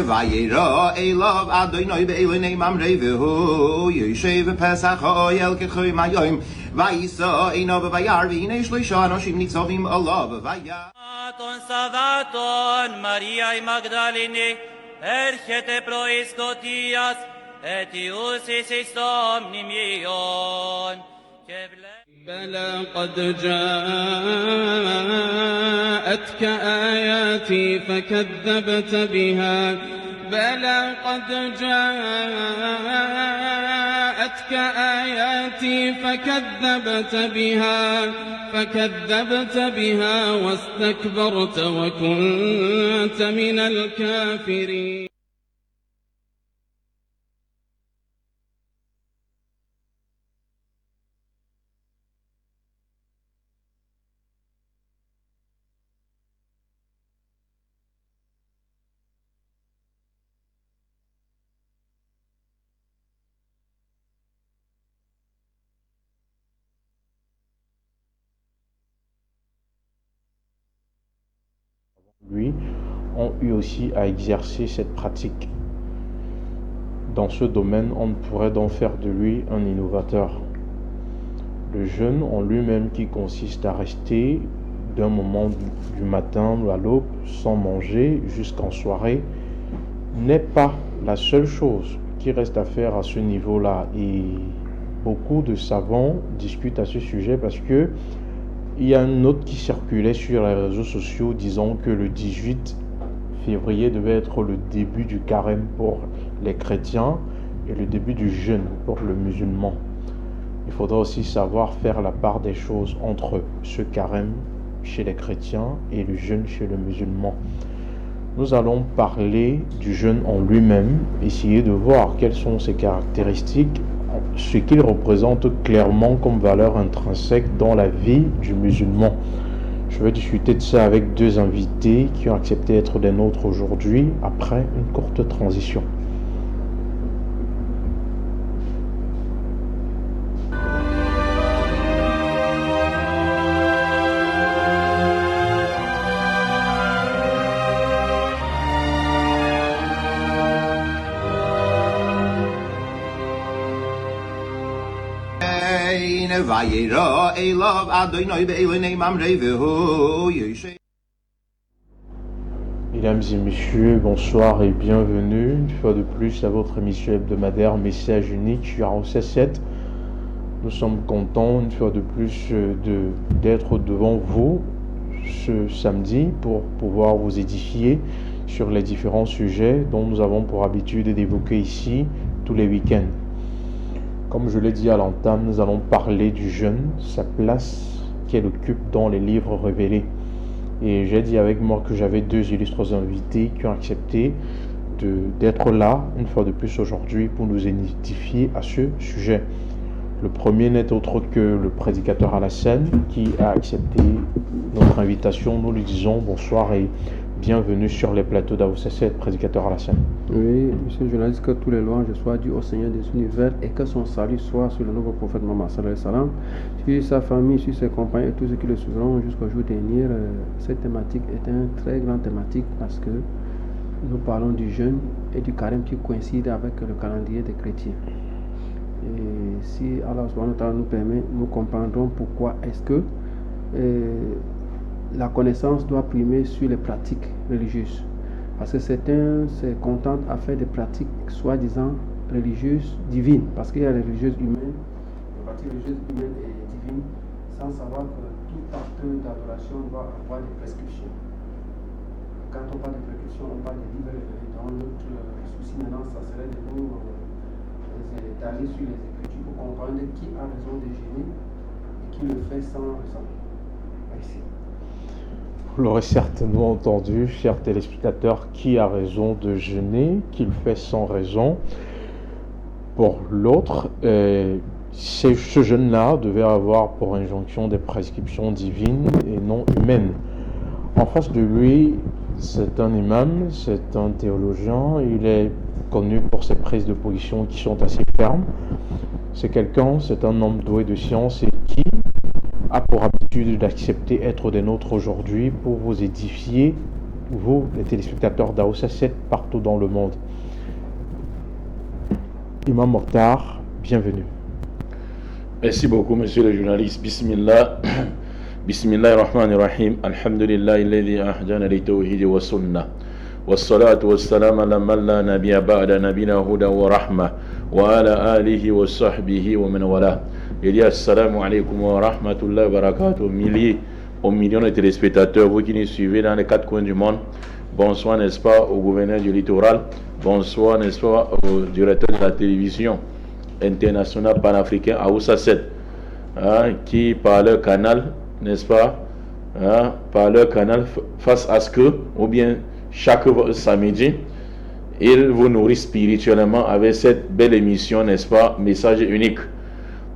vayera elav Adonai be'elonei mamrei v'hu yoshev pesach ha'oyel k'choy mayom vayisa einav vayar v'hinei shloisha anoshim nitzavim alav vayar Ton Savaton Maria Magdalene erchete prois Gotias etius is omnimion بلى قد جاءتك آياتي فكذبت بها بلى قد جاءتك آياتي فكذبت بها واستكبرت وكنت من الكافرين. Lui, ont eu aussi à exercer cette pratique. Dans ce domaine, on pourrait donc faire de lui un innovateur. Le jeûne en lui-même, qui consiste à rester d'un moment du matin à l'aube sans manger jusqu'en soirée, n'est pas la seule chose qui reste à faire à ce niveau-là. Et beaucoup de savants discutent à ce sujet parce que il y a une note qui circulait sur les réseaux sociaux disant que le 18 février devait être le début du carême pour les chrétiens et le début du jeûne pour le musulman. Il faudra aussi savoir faire la part des choses entre ce carême chez les chrétiens et le jeûne chez le musulman. Nous allons parler du jeûne en lui-même, essayer de voir quelles sont ses caractéristiques, ce qu'il représente clairement comme valeur intrinsèque dans la vie du musulman. Je vais discuter de ça avec deux invités qui ont accepté d'être des nôtres aujourd'hui, après une courte transition. vayera elav Adonai be'elonei mamrei v'hu yoshev. Mesdames et messieurs, bonsoir et bienvenue une fois de plus à votre émission hebdomadaire Message unique sur ROC7. Nous sommes contents une fois de plus d'être devant vous ce samedi pour pouvoir vous édifier sur les différents sujets dont nous avons pour habitude d'évoquer ici tous les week-ends. Comme je l'ai dit à l'entame, nous allons parler du jeûne, sa place qu'elle occupe dans les livres révélés. Et j'ai dit avec moi que j'avais deux illustres invités qui ont accepté d'être là, une fois de plus aujourd'hui, pour nous édifier à ce sujet. Le premier n'est autre que le prédicateur Alassane qui a accepté notre invitation. Nous lui disons bonsoir et bienvenue sur les plateaux d'AOC7, prédicateur Alassane. Oui, monsieur le journaliste, que tous les louanges soient dues au Seigneur des univers et que son salut soit sur le nouveau prophète Mohammed sallallahu alayhi wa sallam, sur sa famille, sur ses compagnons et tous ceux qui le suivront jusqu'au jour dernier. Cette thématique est une très grande thématique parce que nous parlons du jeûne et du carême qui coïncide avec le calendrier des chrétiens. Et si Allah subhanahu wa ta'ala nous permet, nous comprendrons pourquoi est-ce que la connaissance doit primer sur les pratiques religieuses. Parce que certains se contentent à faire des pratiques soi-disant religieuses divines. Parce qu'il y a les religieuses humaines, les pratiques religieuses humaines et divines, sans savoir que tout acte d'adoration doit avoir des prescriptions. Quand on parle de prescriptions, on parle des livres révélés. Donc notre souci maintenant, ça serait de nous d'aller sur les Écritures pour comprendre qui a raison de jeûner et qui le fait sans raison. Merci. Vous l'aurez certainement entendu, chers téléspectateurs, qui a raison de jeûner, qui le fait sans raison. Pour l'autre, ce jeûne-là devait avoir pour injonction des prescriptions divines et non humaines. En face de lui, c'est un imam, c'est un théologien, il est connu pour ses prises de position qui sont assez fermes. C'est un homme doué de science et qui a pour habitude d'accepter être des nôtres aujourd'hui pour vous édifier vous, les téléspectateurs d'Aoussa 7 partout dans le monde. Imam Mokhtar, bienvenue. Merci beaucoup, monsieur le journaliste. Bismillah. Bismillahirrahmanirrahim. Alhamdulillah, alladhi ahdana li tawhid wa sunnah. Wassalatu wassalamu ala man la nabiyya ba'da nabina huda wa rahma wa ala alihi wa sahbihi wa man wala. Il dit assalamu alaikum wa rahmatullahi wa barakatuh aux millions de téléspectateurs, vous qui nous suivez dans les quatre coins du monde. Bonsoir, n'est-ce pas, au gouverneur du littoral. Bonsoir, n'est-ce pas, au directeur de la télévision internationale panafricaine Aoussa 7, qui par leur canal, n'est-ce pas, par leur canal face à ce que, ou bien chaque samedi, ils vous nourrissent spirituellement avec cette belle émission, n'est-ce pas, message unique.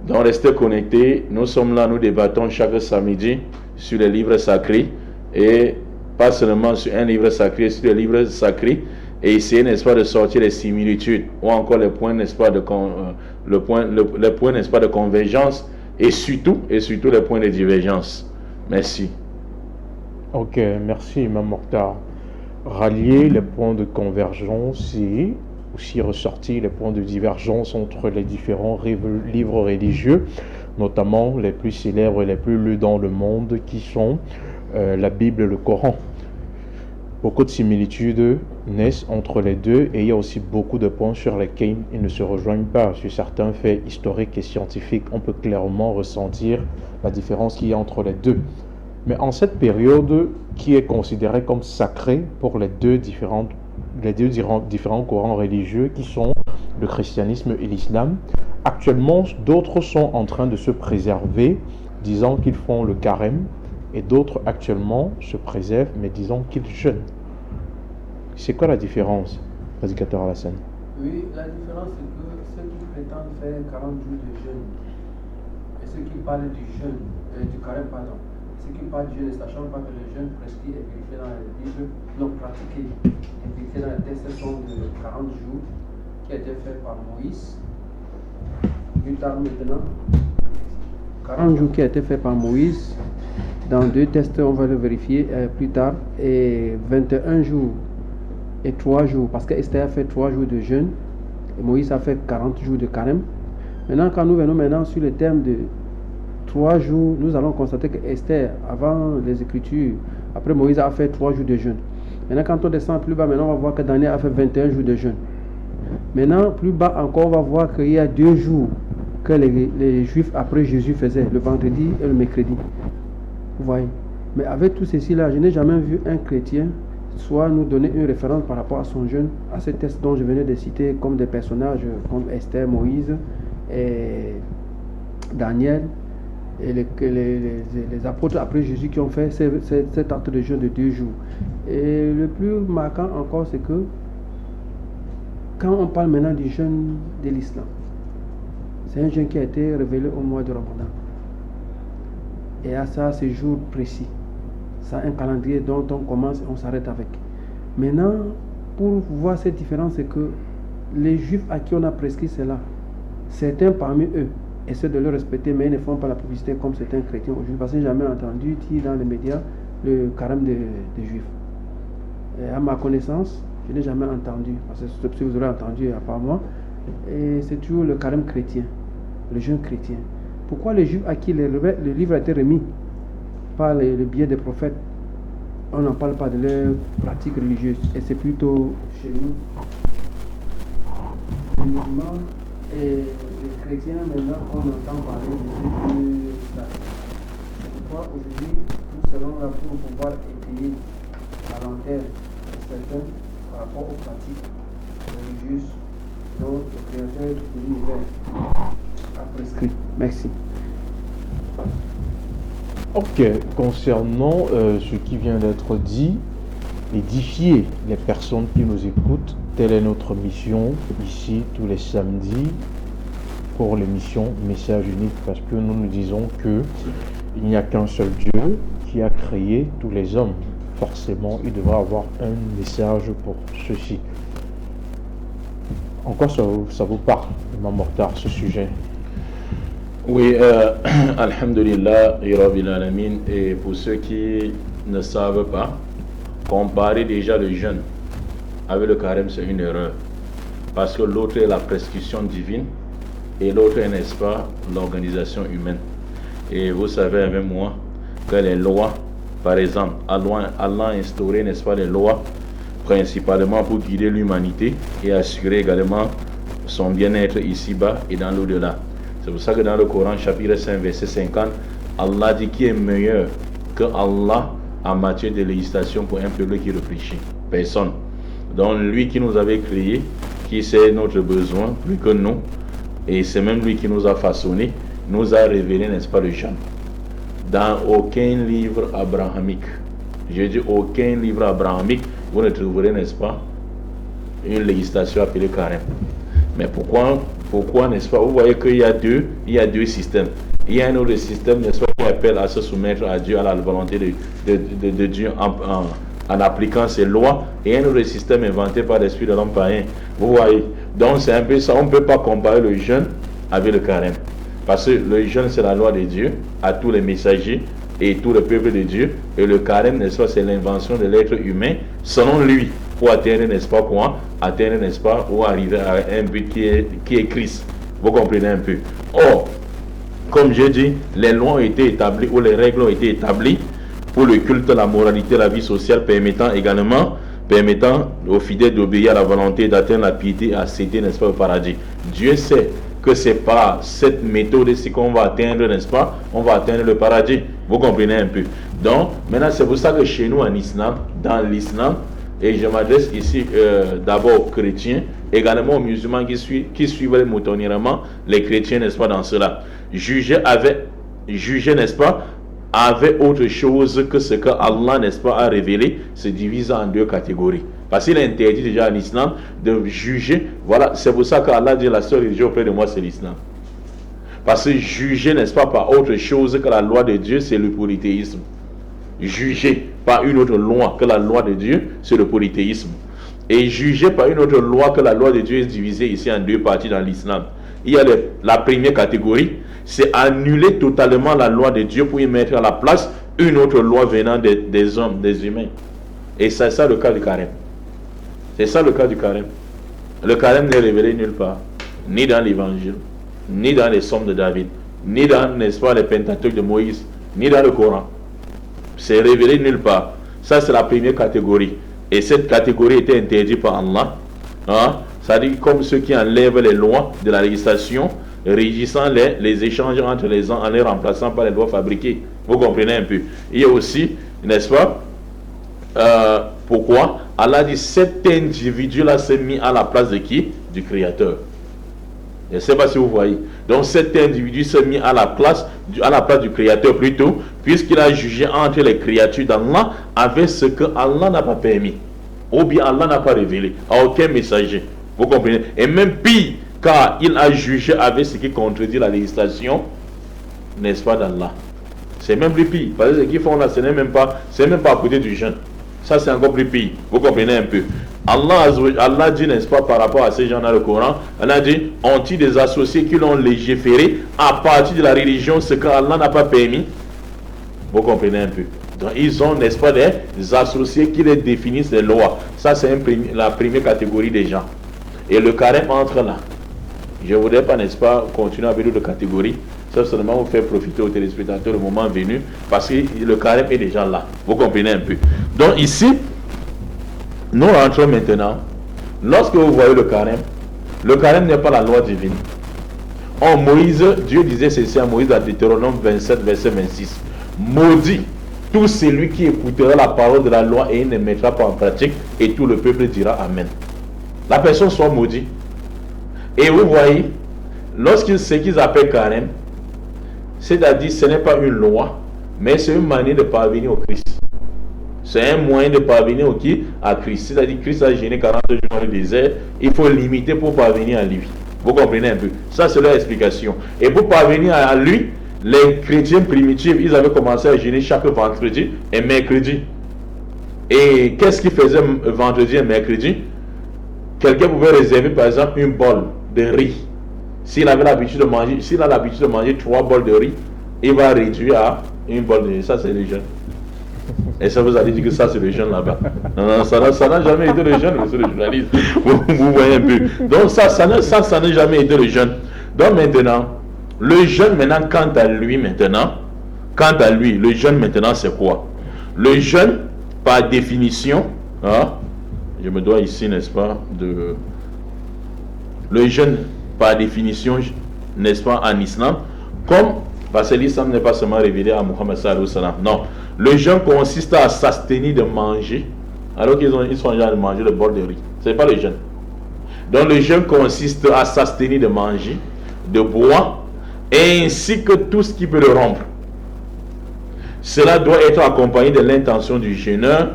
Donc restez connectés, nous sommes là, nous débattons chaque samedi sur les livres sacrés, et pas seulement sur un livre sacré, sur les livres sacrés, et essayer, n'est-ce pas, de sortir les similitudes, ou encore les points, n'est-ce pas, les points, n'est-ce pas, de convergence, et surtout les points de divergence. Merci. Ok, merci Imam Mokhtar. Rallier les points de convergence et aussi ressortir les points de divergence entre les différents livres religieux, notamment les plus célèbres et les plus lus dans le monde, qui sont la Bible et le Coran. Beaucoup de similitudes naissent entre les deux, et il y a aussi beaucoup de points sur lesquels ils ne se rejoignent pas. Sur certains faits historiques et scientifiques, on peut clairement ressentir la différence qu'il y a entre les deux. Mais en cette période qui est considérée comme sacrée pour les deux différents courants religieux qui sont le christianisme et l'islam, actuellement d'autres sont en train de se préserver, disant qu'ils font le carême, et d'autres actuellement se préservent mais disant qu'ils jeûnent. C'est quoi la différence, prédicateur Alassane? Oui, la différence c'est que ceux qui prétendent faire 40 jours de jeûne et ceux qui parlent du jeûne, du carême, pardon, ceux qui parlent du jeûne, sachant pas que le jeûne prescrit est vérifié dans la Bible, non pratiqué et vérifié dans les textes sont de 40 jours qui a été fait par Moïse. Plus tard maintenant, 40 jours qui a été fait par Moïse. Dans deux tests, on va le vérifier plus tard. Et 21 jours et 3 jours, parce qu'Esther a fait 3 jours de jeûne et Moïse a fait 40 jours de carême. Maintenant, quand nous venons maintenant sur le terme de 3 jours, nous allons constater que Esther, avant les Écritures, après Moïse a fait 3 jours de jeûne. Maintenant, quand on descend plus bas, maintenant on va voir que Daniel a fait 21 jours de jeûne. Maintenant, plus bas encore, on va voir qu'il y a 2 jours que les Juifs après Jésus faisaient, le vendredi et le mercredi. Vous voyez. Mais avec tout ceci là, je n'ai jamais vu un chrétien soit nous donner une référence par rapport à son jeûne, à ces textes dont je venais de citer, comme des personnages comme Esther, Moïse et Daniel et les apôtres après Jésus qui ont fait cet acte de jeûne de 2 jours. Et le plus marquant encore, c'est que quand on parle maintenant du jeûne de l'islam, c'est un jeûne qui a été révélé au mois de Ramadan. Et à ça, c'est jour précis. Ça a un calendrier dont on commence et on s'arrête avec. Maintenant, pour voir cette différence, c'est que les Juifs à qui on a prescrit cela, certains parmi eux essaient de le respecter, mais ils ne font pas la publicité comme certains chrétiens aujourd'hui. Parce que j'ai jamais entendu dire dans les médias le carême des Juifs. Et à ma connaissance, je n'ai jamais entendu, parce que si vous aurez entendu à part moi, et c'est toujours le carême chrétien, le jeûne chrétien. Pourquoi les Juifs à qui le livre a été remis par le biais des prophètes, on n'en parle pas de leur pratique religieuse, et c'est plutôt chez nous, les musulmans et les chrétiens maintenant on entend parler de ça. C'est pourquoi aujourd'hui nous serons là pour pouvoir étayer la lanterne de certains par rapport aux pratiques religieuses dont le créateur de l'univers a prescrit. Merci. Ok, concernant ce qui vient d'être dit, édifier les personnes qui nous écoutent, telle est notre mission ici tous les samedis pour l'émission Message unique, parce que nous nous disons que il n'y a qu'un seul Dieu qui a créé tous les hommes. Forcément, il devra avoir un message pour ceux-ci. En quoi ça vous parle, Imam Mokhtar, ce sujet? Oui, Alhamdulillah, Rabbil Alamin. Et pour ceux qui ne savent pas, comparer déjà le jeûne avec le carême, c'est une erreur. Parce que l'autre est la prescription divine et l'autre est, n'est-ce pas, l'organisation humaine. Et vous savez avec moi que les lois, par exemple, Allah a instauré, n'est-ce pas, les lois principalement pour guider l'humanité et assurer également son bien-être ici-bas et dans l'au-delà. C'est pour ça que dans le Coran, chapitre 5, verset 50, Allah dit qui est meilleur que Allah en matière de législation pour un peuple qui réfléchit. Personne. Donc lui qui nous avait créé, qui sait notre besoin plus que nous, et c'est même lui qui nous a façonné, nous a révélé, n'est-ce pas, le jeûne. Dans aucun livre abrahamique, je dis aucun livre abrahamique, vous ne trouverez, n'est-ce pas, une législation appelée carême. Mais pourquoi, n'est-ce pas, vous voyez qu'il y a deux systèmes. Il y a un autre système, n'est-ce pas, qui appelle à se soumettre à Dieu, à la volonté de Dieu en appliquant ses lois, et un autre système inventé par l'esprit de l'homme païen. Vous voyez, donc c'est un peu ça, on ne peut pas comparer le jeûne avec le carême. Parce que le jeûne, c'est la loi de Dieu à tous les messagers et tout le peuple de Dieu. Et le carême, n'est-ce pas, c'est l'invention de l'être humain, selon lui, pour atteindre, n'est-ce pas, quoi, atteindre, n'est-ce pas, ou arriver à un but qui est Christ. Vous comprenez un peu. Or, comme je dis, les lois ont été établies, ou les règles ont été établies pour le culte, la moralité, la vie sociale, permettant aux fidèles d'obéir à la volonté, d'atteindre la piété, à céder, n'est-ce pas, au paradis. Dieu sait que c'est par cette méthode ici qu'on va atteindre, n'est-ce pas, on va atteindre le paradis. Vous comprenez un peu. Donc, maintenant, c'est pour ça que chez nous en islam, dans l'islam, et je m'adresse ici d'abord aux chrétiens, également aux musulmans qui suivent moutonnièrement les chrétiens, n'est-ce pas, dans cela. Juger, n'est-ce pas, avec autre chose que ce que Allah, n'est-ce pas, a révélé, se divise en deux catégories. Parce qu'il est interdit déjà en islam de juger. Voilà, c'est pour ça qu'Allah dit la seule religion auprès de moi, c'est l'islam. Parce que juger, n'est-ce pas, par autre chose que la loi de Dieu, c'est le polythéisme. Juger par une autre loi que la loi de Dieu, c'est le polythéisme. Et juger par une autre loi que la loi de Dieu est divisée ici en deux parties dans l'islam. Il y a la première catégorie, c'est annuler totalement la loi de Dieu pour y mettre à la place une autre loi venant des hommes, des humains. Et c'est ça le cas du carême. C'est ça le cas du carême. Le carême n'est révélé nulle part, ni dans l'évangile, ni dans les psaumes de David, ni dans, n'est-ce pas, les Pentateuques de Moïse, ni dans le Coran. C'est révélé nulle part. Ça, c'est la première catégorie. Et cette catégorie était interdite par Allah. Hein? C'est-à-dire comme ceux qui enlèvent les lois de la législation, régissant les échanges entre les gens en les remplaçant par les lois fabriquées. Vous comprenez un peu. Il y a aussi, n'est-ce pas, pourquoi Allah dit cet individu-là s'est mis à la place de qui? Du Créateur. Je ne sais pas si vous voyez. Donc cet individu s'est mis à la place du Créateur plutôt, puisqu'il a jugé entre les créatures d'Allah avec ce que Allah n'a pas permis. Ou bien Allah n'a pas révélé à aucun messager. Vous comprenez? Et même pire, car il a jugé avec ce qui contredit la législation, n'est-ce pas, d'Allah. C'est même plus pire. Parce que ce qu'ils font là, ce n'est même pas à côté du jeûne. Ça, c'est encore plus pire. Vous comprenez un peu. Allah dit, n'est-ce pas, par rapport à ces gens dans le Coran, Allah dit, ont-ils des associés qui l'ont légiféré à partir de la religion, ce qu'Allah n'a pas permis? Vous comprenez un peu. Donc, ils ont, n'est-ce pas, des associés qui les définissent les lois. Ça, c'est la première catégorie des gens. Et le carême entre là. Je ne voudrais pas, n'est-ce pas, continuer avec d'autres catégories. Ça, seulement vous faire profiter aux téléspectateurs le moment venu, parce que le carême est déjà là. Vous comprenez un peu. Donc ici, nous rentrons maintenant. Lorsque vous voyez le carême n'est pas la loi divine. En Moïse, Dieu disait ceci à Moïse dans Deutéronome 27, verset 26. Maudit tout celui qui écoutera la parole de la loi et ne mettra pas en pratique, et tout le peuple dira Amen. La personne soit maudite. Et vous voyez, ce qu'ils appellent carême, c'est-à-dire ce n'est pas une loi, mais c'est une manière de parvenir au Christ. C'est un moyen de parvenir à Christ. C'est-à-dire Christ a gêné 42 jours dans le désert, il faut limiter pour parvenir à lui. Vous comprenez un peu? Ça, c'est leur explication. Et pour parvenir à lui, les chrétiens primitifs, ils avaient commencé à jeûner chaque vendredi et mercredi. Et qu'est-ce qu'ils faisaient vendredi et mercredi? Quelqu'un pouvait réserver par exemple une bol de riz. S'il a l'habitude de manger 3 bols de riz, il va réduire à une bol de riz. Ça, c'est les jeûnes. Et ça vous a dit que ça c'est le jeûne là-bas. Non, ça n'a jamais été le jeûne, monsieur le journaliste. Vous voyez un peu. Donc ça n'a jamais été le jeûne. Donc maintenant, le jeûne maintenant, quant à lui, le jeûne maintenant c'est quoi? Le jeûne, par définition, hein, je me dois ici, n'est-ce pas, le jeûne, par définition, n'est-ce pas, en islam, parce que l'islam n'est pas seulement révélé à Muhammad sallallahu alayhi wa sallam. Non, le jeûne consiste à s'abstenir de manger, alors qu'ils sont en train de manger le bol de riz. Ce n'est pas le jeûne. Donc le jeûne consiste à s'abstenir de manger, de boire, ainsi que tout ce qui peut le rompre. Cela doit être accompagné de l'intention du jeûneur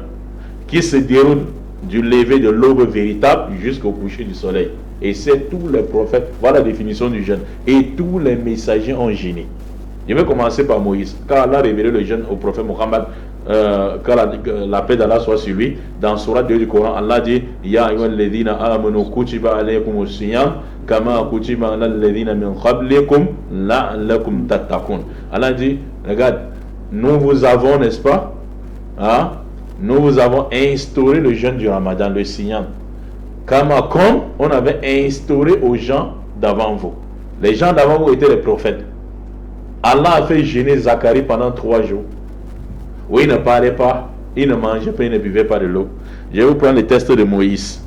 qui se déroule du lever de l'aube véritable jusqu'au coucher du soleil. Et c'est tous les prophètes, voilà la définition du jeûne. Et tous les messagers ont jeûné. Je vais commencer par Moïse. Quand Allah a révélé le jeûne au prophète Mohammed, quand la paix d'Allah soit sur lui, dans Surah 2 du Coran, Allah dit Ya ayyuhal ladhina amanu kutiba alaykum as-siyam kama kutiba alal ladhina min qablikum la'allakum tattaqun. Allah dit, regarde, nous vous avons, n'est-ce pas, hein, nous vous avons instauré le jeûne du Ramadan, le siyam, comme on avait instauré aux gens d'avant vous. Les gens d'avant vous étaient les prophètes. Allah a fait jeûner Zacharie pendant 3 jours, où il ne parlait pas, il ne mangeait pas, il ne buvait pas de l'eau. Je vais vous prendre le texte de Moïse,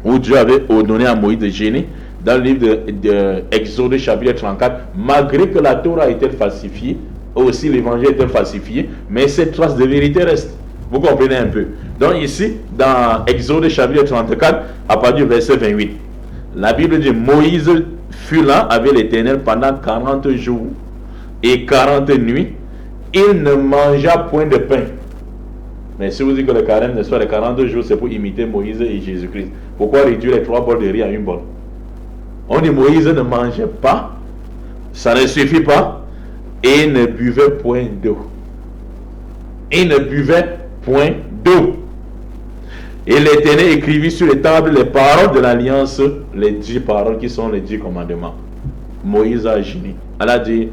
où Dieu avait ordonné à Moïse de jeûner, dans le livre de Exode chapitre 34, malgré que la Torah a été falsifiée, aussi l'évangile a été falsifié, mais ces traces de vérité restent. Vous comprenez un peu. Donc ici, dans Exode chapitre 34, à partir du verset 28, la Bible dit, Moïse fut là avec l'Éternel pendant 40 jours et 40 nuits. Il ne mangea point de pain. Mais si vous dites que le carême, n'est-ce pas, les 40 jours, c'est pour imiter Moïse et Jésus-Christ. Pourquoi réduire les 3 bols de riz à une bol? On dit Moïse ne mangeait pas, ça ne suffit pas, et ne buvait point d'eau. Il ne buvait point d'eau. Et l'Éternel écrivit sur les tables les paroles de l'alliance, les 10 paroles qui sont les 10 commandements. Moïse a jeûné. Allah dit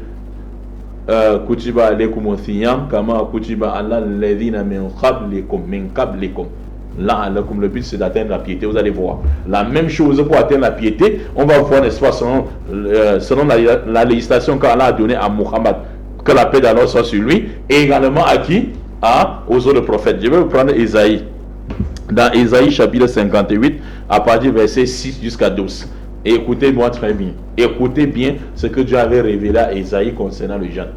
Kutiba alaykum al-siyam kama kutiba ala alladhina min qablikum. Là, le but c'est d'atteindre la piété. Vous allez voir. La même chose pour atteindre la piété, on va voir, n'est-ce pas, selon la législation qu'Allah a donnée à Muhammad, que la paix d'Allah soit sur lui, et également à qui? Aux autres prophètes. Je vais vous prendre Ésaïe. Dans Ésaïe chapitre 58, à partir du verset 6 jusqu'à 12. Et écoutez-moi très bien. Écoutez bien ce que Dieu avait révélé à Ésaïe concernant le jeûne.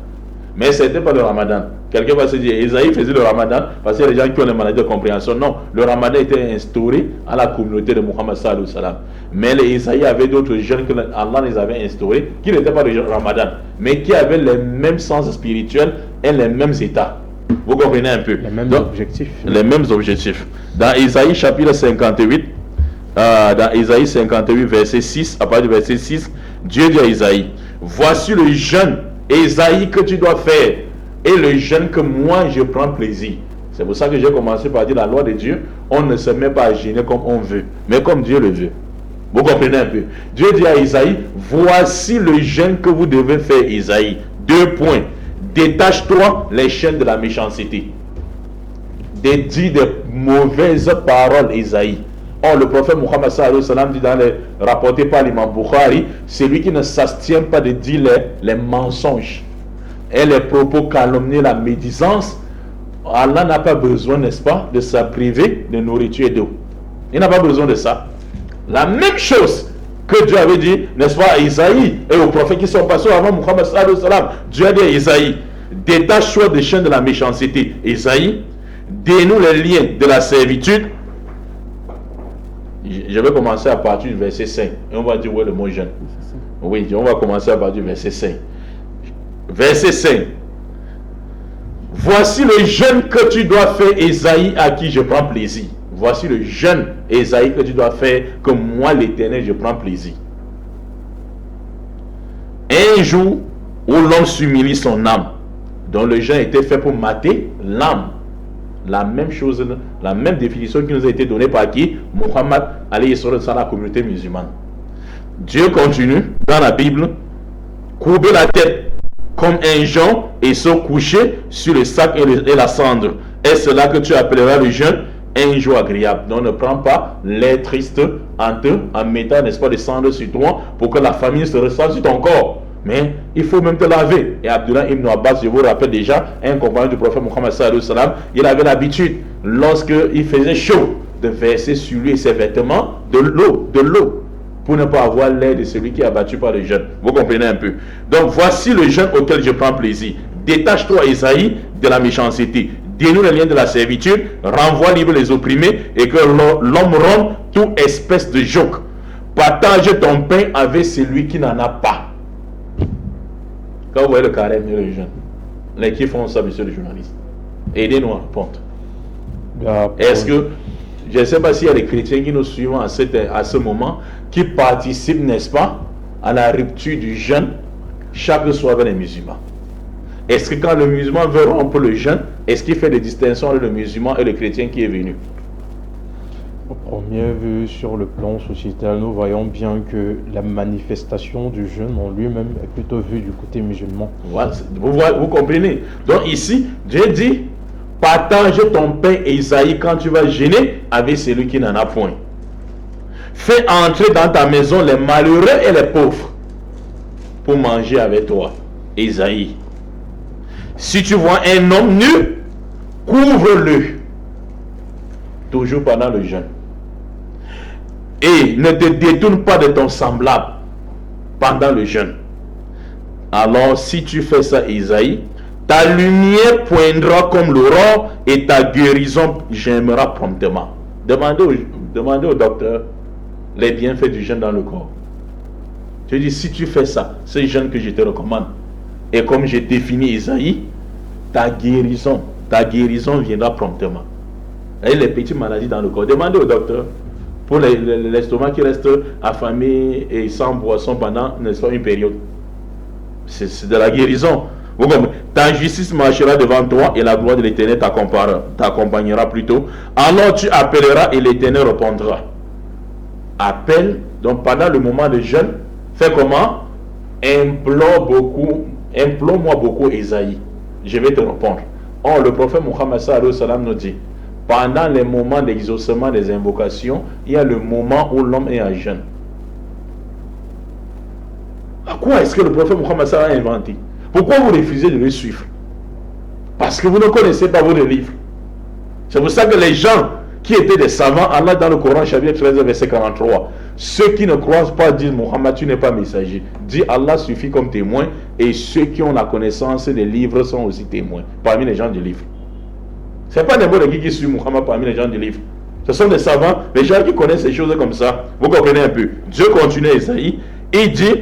Mais ce n'était pas le Ramadan. Quelqu'un va se dire, Ésaïe faisait le Ramadan parce qu'il y a des gens qui ont des maladies de compréhension. Non, le Ramadan était instauré à la communauté de Muhammad sallallahu alayhi wa sallam. Mais les Ésaïe avait d'autres jeûnes que Allah les avait instaurés, qui n'étaient pas le Ramadan, mais qui avaient les mêmes sens spirituels et les mêmes états. Vous comprenez un peu? Les mêmes objectifs. Les mêmes objectifs. Dans Ésaïe chapitre 58, dans Ésaïe 58 verset 6, à partir du verset 6, Dieu dit à Ésaïe, voici le jeûne, Ésaïe, que tu dois faire, et le jeûne que moi je prends plaisir. C'est pour ça que j'ai commencé par dire la loi de Dieu, on ne se met pas à jeûner comme on veut, mais comme Dieu le veut. Vous comprenez un peu? Dieu dit à Ésaïe, voici le jeûne que vous devez faire, Ésaïe. 2 points. Détache-toi les chaînes de la méchanceté. Dédie de mauvaises paroles, Ésaïe. Or, le prophète Muhammad sallallahu alayhi wa sallam dit dans les rapportés par l'imam Bukhari, c'est lui qui ne s'abstient pas de dire les mensonges et les propos calomnieux, la médisance. Allah n'a pas besoin, n'est-ce pas, de se priver de nourriture et d'eau. Il n'a pas besoin de ça. La même chose que Dieu avait dit, n'est-ce pas, à Isaïe et aux prophètes qui sont passés avant Muhammad sallallahu alayhi wa sallam. Dieu a dit à Isaïe, détache-toi des chaînes de la méchanceté. Isaïe, dénoue les liens de la servitude. Je vais commencer à partir du verset 5. Et on va dire où est le mot jeûne. Oui, on va commencer à partir du verset 5. Verset 5. Voici le jeûne que tu dois faire, Ésaïe, à qui je prends plaisir. Voici le jeûne, Ésaïe, que tu dois faire, que moi, l'Éternel, je prends plaisir. Un jour où l'homme s'humilie son âme, dont le jeûne était fait pour mater l'âme. La même chose, la même définition qui nous a été donnée par qui? Muhammad alayhi sallam, la communauté musulmane. Dieu continue dans la Bible, courber la tête comme un jonc et sont couchés sur le sac et la cendre. Est-ce là que tu appelleras le jeûne un jour agréable? Donc ne prends pas l'air triste en mettant, n'est-ce pas, des cendres sur toi pour que la famine se ressente sur ton corps. Mais il faut même te laver. Et Abdullah ibn Abbas, je vous rappelle déjà, un compagnon du prophète Muhammad sallallahu alayhi wa sallam, il avait l'habitude, lorsqu'il faisait chaud, de verser sur lui et ses vêtements de l'eau, pour ne pas avoir l'air de celui qui est abattu par le jeûne. Vous comprenez un peu? Donc voici le jeûne auquel je prends plaisir. Détache-toi, Isaïe, de la méchanceté. Dénoue les liens de la servitude, renvoie libre les opprimés, et que l'homme rompe toute espèce de joug. Partage ton pain avec celui qui n'en a pas. Quand vous voyez le carême et le jeûne, les qui font ça, monsieur le journaliste, aidez-nous à répondre. Est-ce que, je ne sais pas s'il y a des chrétiens qui nous suivent à ce moment, qui participent, n'est-ce pas, à la rupture du jeûne chaque soir avec les musulmans. Est-ce que quand le musulman veut rompre le jeûne, est-ce qu'il fait des distinctions entre le musulman et le chrétien qui est venu? Au premier vue, sur le plan sociétal, nous voyons bien que la manifestation du jeûne en lui-même est plutôt vue du côté musulman. Voilà, vous comprenez? Donc ici, Dieu dit, partage ton pain, Isaïe, quand tu vas jeûner avec celui qui n'en a point. Fais entrer dans ta maison les malheureux et les pauvres pour manger avec toi, Isaïe. Si tu vois un homme nu, couvre-le. Toujours pendant le jeûne. Et ne te détourne pas de ton semblable pendant le jeûne. Alors, si tu fais ça, Isaïe, ta lumière poindra comme l'aurore et ta guérison germera promptement. Demandez au docteur les bienfaits du jeûne dans le corps. Je dis, si tu fais ça, c'est le jeûne que je te recommande. Et comme j'ai défini Isaïe, ta guérison viendra promptement. Et les petites maladies dans le corps, demandez au docteur. Pour l'estomac qui reste affamé et sans boisson pendant, n'est-ce pas, une période. C'est de la guérison. Vous comprenez? Ta justice marchera devant toi et la gloire de l'Éternel t'accompagnera plutôt. Alors tu appelleras et l'Éternel répondra. Appelle, donc pendant le moment de jeûne, fais comment? Implore-moi beaucoup, Isaïe. Je vais te répondre. Or, le prophète Muhammad sallallahu alayhi wa sallam nous dit, pendant les moments d'exaucement des invocations, il y a le moment où l'homme est en jeûne. À quoi est-ce que le prophète Muhammad sallallahu alayhi wa sallam a inventé? Pourquoi vous refusez de le suivre? Parce que vous ne connaissez pas vos livres. C'est pour ça que les gens qui étaient des savants, Allah dans le Coran chapitre 13 verset 43, ceux qui ne croient pas disent Muhammad, tu n'es pas messager. Dit Allah suffit comme témoin, et ceux qui ont la connaissance des livres sont aussi témoins parmi les gens du livre. Ce n'est pas n'importe qui suit Muhammad parmi les gens du livre. Ce sont des savants, les gens qui connaissent ces choses comme ça. Vous comprenez un peu? Dieu continue, Isaïe, il dit,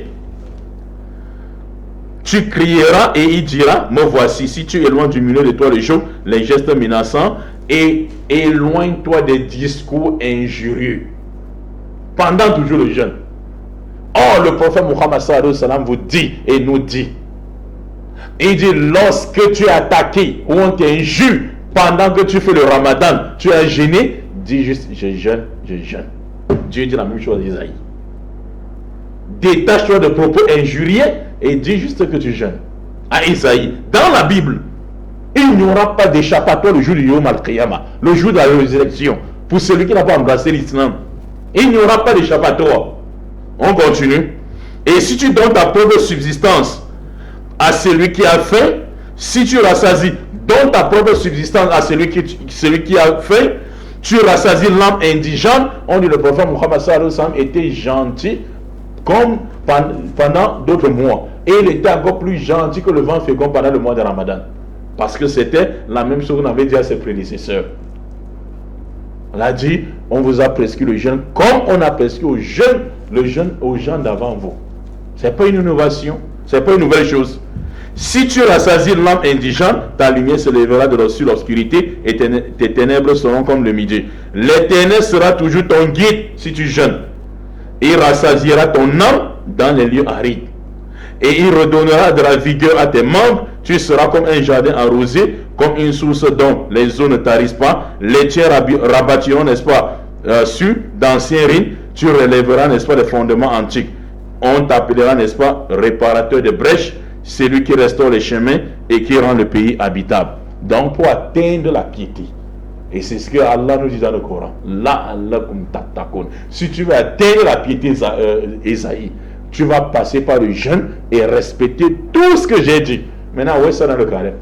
tu crieras et il dira, me voici, si tu éloignes du milieu de toi le jour, les gestes menaçants, et éloigne-toi des discours injurieux. Pendant toujours le jeûne. Or, le prophète Muhammad sallallahu alayhi wa sallam vous dit et nous dit, il dit, lorsque tu es attaqué ou on t'injure pendant que tu fais le ramadan, tu as jeûné, dis juste, je jeûne, je jeûne. Dieu dit la même chose à Isaïe. Détache-toi de propos injurieux et dis juste que tu jeûnes. À Isaïe, dans la Bible, il n'y aura pas d'échappatoire le jour du Yom Al-Qiyamah, le jour de la résurrection, pour celui qui n'a pas embrassé l'islam. Il n'y aura pas d'échappatoire. On continue. Et si tu donnes ta propre subsistance à celui qui a faim, si tu rassasies, donne ta propre subsistance à celui qui a faim, tu rassasies l'âme indigente. On dit le prophète Muhammad sallallahu alayhi wa sallam était gentil comme pendant d'autres mois. Et il était encore plus gentil que le vent fécond pendant le mois de Ramadan. Parce que c'était la même chose qu'on avait dit à ses prédécesseurs. On a dit, on vous a prescrit le jeûne comme on a prescrit le jeûne aux gens d'avant vous. Ce n'est pas une innovation, ce n'est pas une nouvelle chose. Si tu rassasies l'âme indigente, ta lumière se lèvera sur l'obscurité et tes ténèbres seront comme le midi. L'Éternel sera toujours ton guide si tu jeûnes. Il rassasiera ton âme dans les lieux arides. Et il redonnera de la vigueur à tes membres. Tu seras comme un jardin arrosé, comme une source dont les eaux ne tarissent pas. Les tiers rabattiront, n'est-ce pas, sur d'anciens rides. Tu relèveras, n'est-ce pas, les fondements antiques. On t'appellera, n'est-ce pas, réparateur de brèches. c'est lui qui restaure les chemins et qui rend le pays habitable. Donc pour atteindre la piété, et c'est ce que Allah nous dit dans le Coran, si tu veux atteindre la piété, Esaïe, tu vas passer par le jeûne et respecter tout ce que j'ai dit. Maintenant, où est ça dans le carré?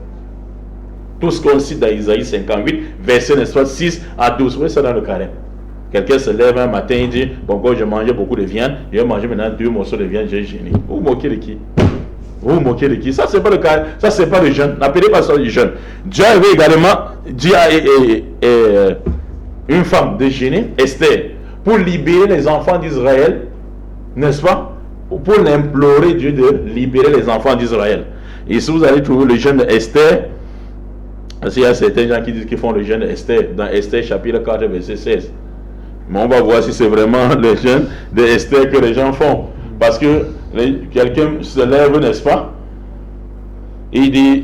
Tout ce qu'on cite dans Isaïe 58, verset 6 à 12, où est ça dans le carré? Quelqu'un se lève un matin et dit, bon, quand je mangeais beaucoup de viande, je vais manger maintenant 2 morceaux de viande, j'ai gêné. Vous vous moquez de qui? Vous vous moquez de qui? Ça, c'est pas le cas, ça, c'est pas le jeûne. N'appelez pas ça du jeûne. Dieu avait également dit à une femme de gêner, Esther, pour libérer les enfants d'Israël, n'est-ce pas? Pour l'implorer Dieu de libérer les enfants d'Israël. Et si vous allez trouver le jeûne d'Esther, parce qu'il y a certains gens qui disent qu'ils font le jeûne d'Esther, dans Esther chapitre 4, verset 16. Mais on va voir si c'est vraiment le jeûne d'Esther que les gens font. Parce que quelqu'un se lève, n'est-ce pas? Et il dit,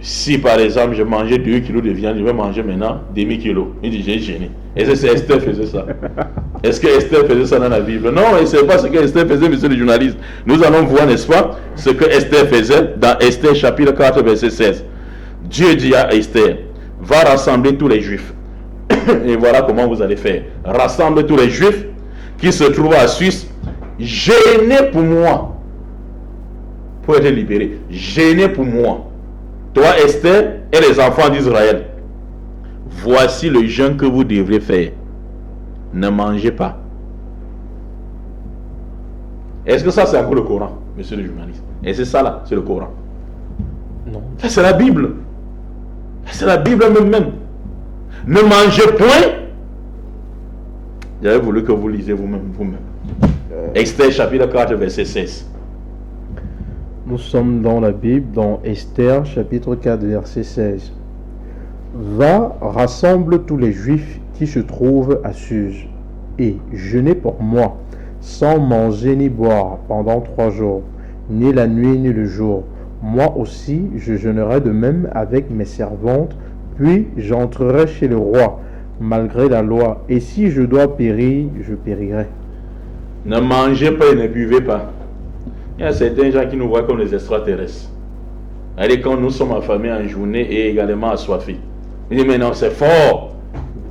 si par exemple je mangeais 2 kilos de viande, je vais manger maintenant demi-kilo. Il dit, j'ai gêné. Est-ce que Esther faisait ça? Est-ce que Esther faisait ça dans la Bible? Non, et ce n'est pas ce que Esther faisait, monsieur le journaliste. Nous allons voir, n'est-ce pas, ce que Esther faisait dans Esther chapitre 4, verset 16. Dieu dit à Esther, va rassembler tous les Juifs. Et voilà comment vous allez faire. Rassemble tous les Juifs qui se trouvent à Suisse, gênés pour moi, pour être libérés. Gênés pour moi. Toi, Esther, et les enfants d'Israël. Voici le jeûne que vous devrez faire. Ne mangez pas. Est-ce que ça, c'est encore le Coran, monsieur le journaliste? Et c'est ça là, c'est le Coran? Non. Ça, c'est la Bible. C'est la Bible même. Ne mangez point. J'avais voulu que vous lisez vous-même. Esther chapitre 4, verset 16. Nous sommes dans la Bible, dans Esther chapitre 4, verset 16. Va, rassemble tous les Juifs qui se trouvent à Suse, et jeûnez pour moi, sans manger ni boire pendant 3 jours, ni la nuit ni le jour. Moi aussi, je jeûnerai de même avec mes servantes, puis j'entrerai chez le roi, malgré la loi. Et si je dois périr, je périrai. Ne mangez pas et ne buvez pas. Il y a certains gens qui nous voient comme les extraterrestres. Allez, quand nous sommes affamés en journée et également assoiffés. Ils disent, mais non, c'est fort.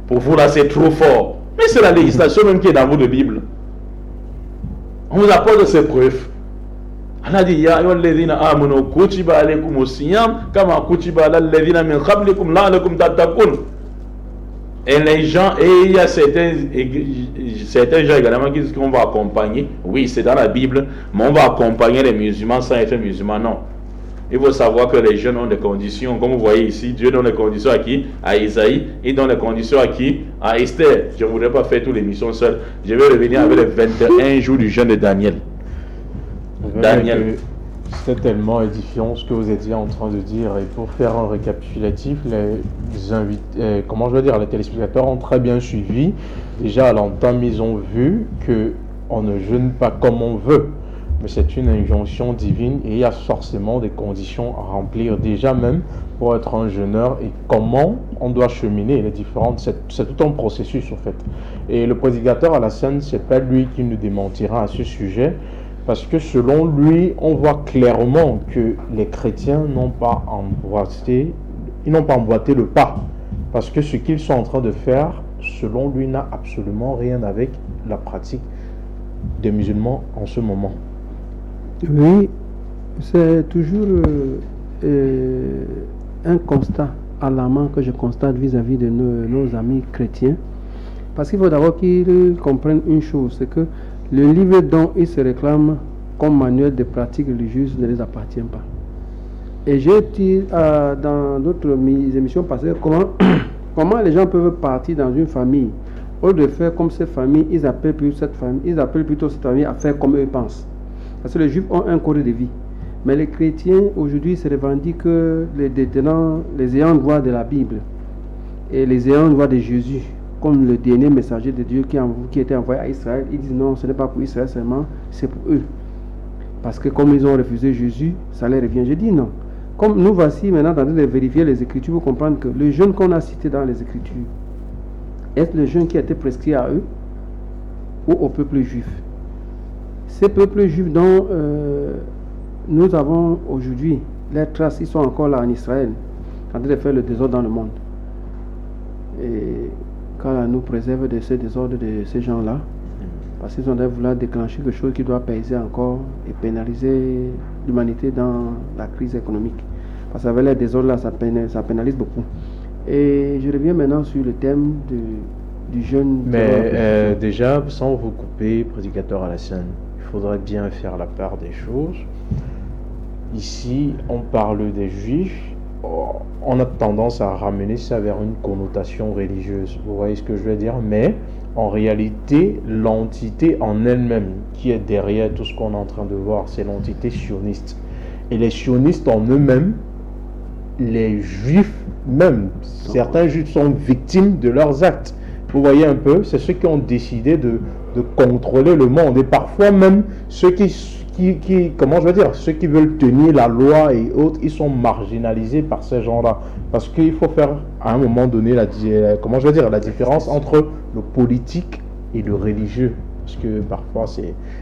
Pour vous, là, c'est trop fort. Mais c'est la législation même qui est dans votre Bible. On vous apporte ces preuves. Allah dit, ya ayyuhalladhina amanu kutiba alaykumus siyam kama kutiba alal ladhina min qablikum la'allakum tattaqun. Et les gens, et il y a certains gens également qui disent qu'on va accompagner. Oui, c'est dans la Bible, mais on va accompagner les musulmans sans être musulmans. Non. Il faut savoir que les jeunes ont des conditions. Comme vous voyez ici, Dieu donne les conditions à qui? À Isaïe. Il donne les conditions à qui? À Esther. Je ne voudrais pas faire toutes les missions seul. Je vais revenir avec les 21 jours du jeûne de Daniel. C'est tellement édifiant ce que vous étiez en train de dire. Et pour faire un récapitulatif, les téléspectateurs ont très bien suivi. Déjà à l'entame, ils ont vu qu'on ne jeûne pas comme on veut. Mais c'est une injonction divine et il y a forcément des conditions à remplir déjà même pour être un jeûneur et comment on doit cheminer les différentes. C'est tout un processus en fait. Et le prédicateur à la scène, c'est pas lui qui nous démentira à ce sujet parce que selon lui, on voit clairement que les chrétiens n'ont pas emboîté le pas parce que ce qu'ils sont en train de faire, selon lui, n'a absolument rien avec la pratique des musulmans en ce moment. Oui, c'est toujours un constat alarmant que je constate vis-à-vis de nos amis chrétiens. Parce qu'il faut d'abord qu'ils comprennent une chose, c'est que le livre dont ils se réclament comme manuel de pratique religieuse ne les appartient pas. Et j'ai dit dans d'autres émissions passées comment les gens peuvent partir dans une famille. Au lieu de faire comme cette famille, ils appellent plutôt cette famille à faire comme eux pensent. Parce que les Juifs ont un code de vie. Mais les chrétiens, aujourd'hui, se revendiquent les détenants, les ayants droit de la Bible et les ayants droit de Jésus, comme le dernier messager de Dieu qui était envoyé à Israël. Ils disent non, ce n'est pas pour Israël seulement, c'est pour eux. Parce que comme ils ont refusé Jésus, ça leur revient. Je dis non. Comme nous voici maintenant en train de vérifier les Écritures pour comprendre que le jeûne qu'on a cité dans les Écritures, est le jeûne qui a été prescrit à eux ou au peuple juif? Ces peuples juifs dont nous avons aujourd'hui, les traces, ils sont encore là en Israël, en train de faire le désordre dans le monde. Et qu'Allah nous préserve de ce désordre de ces gens-là, parce qu'ils ont vouloir déclencher quelque chose qui doit peser encore et pénaliser l'humanité dans la crise économique. Parce qu'avec les désordres là, ça pénalise beaucoup. Et je reviens maintenant sur le thème du jeûne. Mais déjà, sans vous couper, prédicateur Alassane, il faudrait bien faire la part des choses. Ici, on parle des juifs. On a tendance à ramener ça vers une connotation religieuse. Vous voyez ce que je veux dire? Mais en réalité, l'entité en elle-même qui est derrière tout ce qu'on est en train de voir, c'est l'entité sioniste. Et les sionistes en eux-mêmes, les juifs même, certains juifs sont victimes de leurs actes. Vous voyez un peu, c'est ceux qui ont décidé de contrôler le monde. Et parfois même, ceux comment je veux dire, ceux qui veulent tenir la loi et autres, ils sont marginalisés par ces gens-là. Parce qu'il faut faire, à un moment donné, la différence entre le politique et le religieux. Parce que parfois,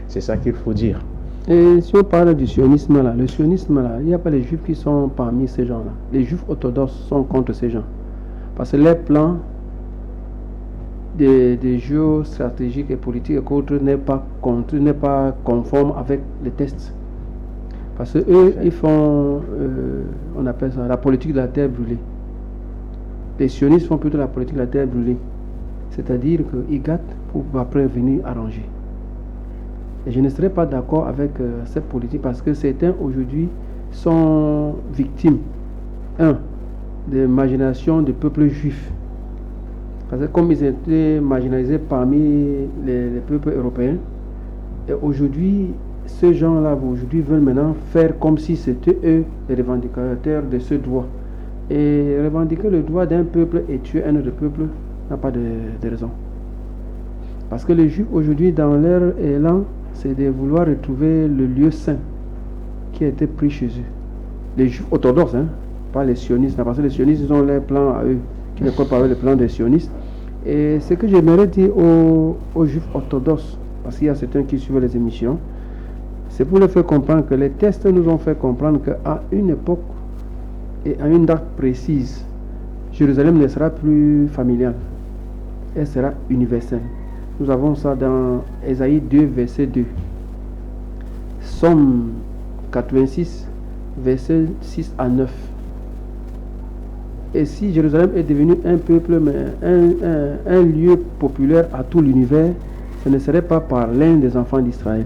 c'est ça qu'il faut dire. Et si on parle du sionisme là, le sionisme là, il n'y a pas les juifs qui sont parmi ces gens-là. Les juifs orthodoxes sont contre ces gens. Parce que les plans des géostratégiques et politiques et autres n'est pas conforme avec les tests. Parce que eux, ils font, on appelle ça la politique de la terre brûlée. Les sionistes font plutôt la politique de la terre brûlée. C'est-à-dire qu'ils gâtent pour après venir arranger. Et je ne serais pas d'accord avec cette politique parce que certains aujourd'hui sont victimes, de marginalisation du peuple juif. Parce que comme ils étaient marginalisés parmi les peuples européens, et aujourd'hui, ces gens-là veulent maintenant faire comme si c'était eux les revendicateurs de ce droit. Et revendiquer le droit d'un peuple et tuer un autre peuple n'a pas de raison. Parce que les juifs aujourd'hui, dans leur élan, c'est de vouloir retrouver le lieu saint qui a été pris chez eux. Les juifs orthodoxes, pas les sionistes, parce que les sionistes, ils ont leurs plans à eux, qui ne collent pas avec le plan des sionistes. Et ce que j'aimerais dire aux juifs orthodoxes, parce qu'il y a certains qui suivent les émissions, c'est pour leur faire comprendre que les tests nous ont fait comprendre qu'à une époque et à une date précise, Jérusalem ne sera plus familiale, elle sera universelle. Nous avons ça dans Ésaïe 2, verset 2. Somme 86, verset 6 à 9. Et si Jérusalem est devenu un peuple, mais un lieu populaire à tout l'univers, ce ne serait pas par l'un des enfants d'Israël.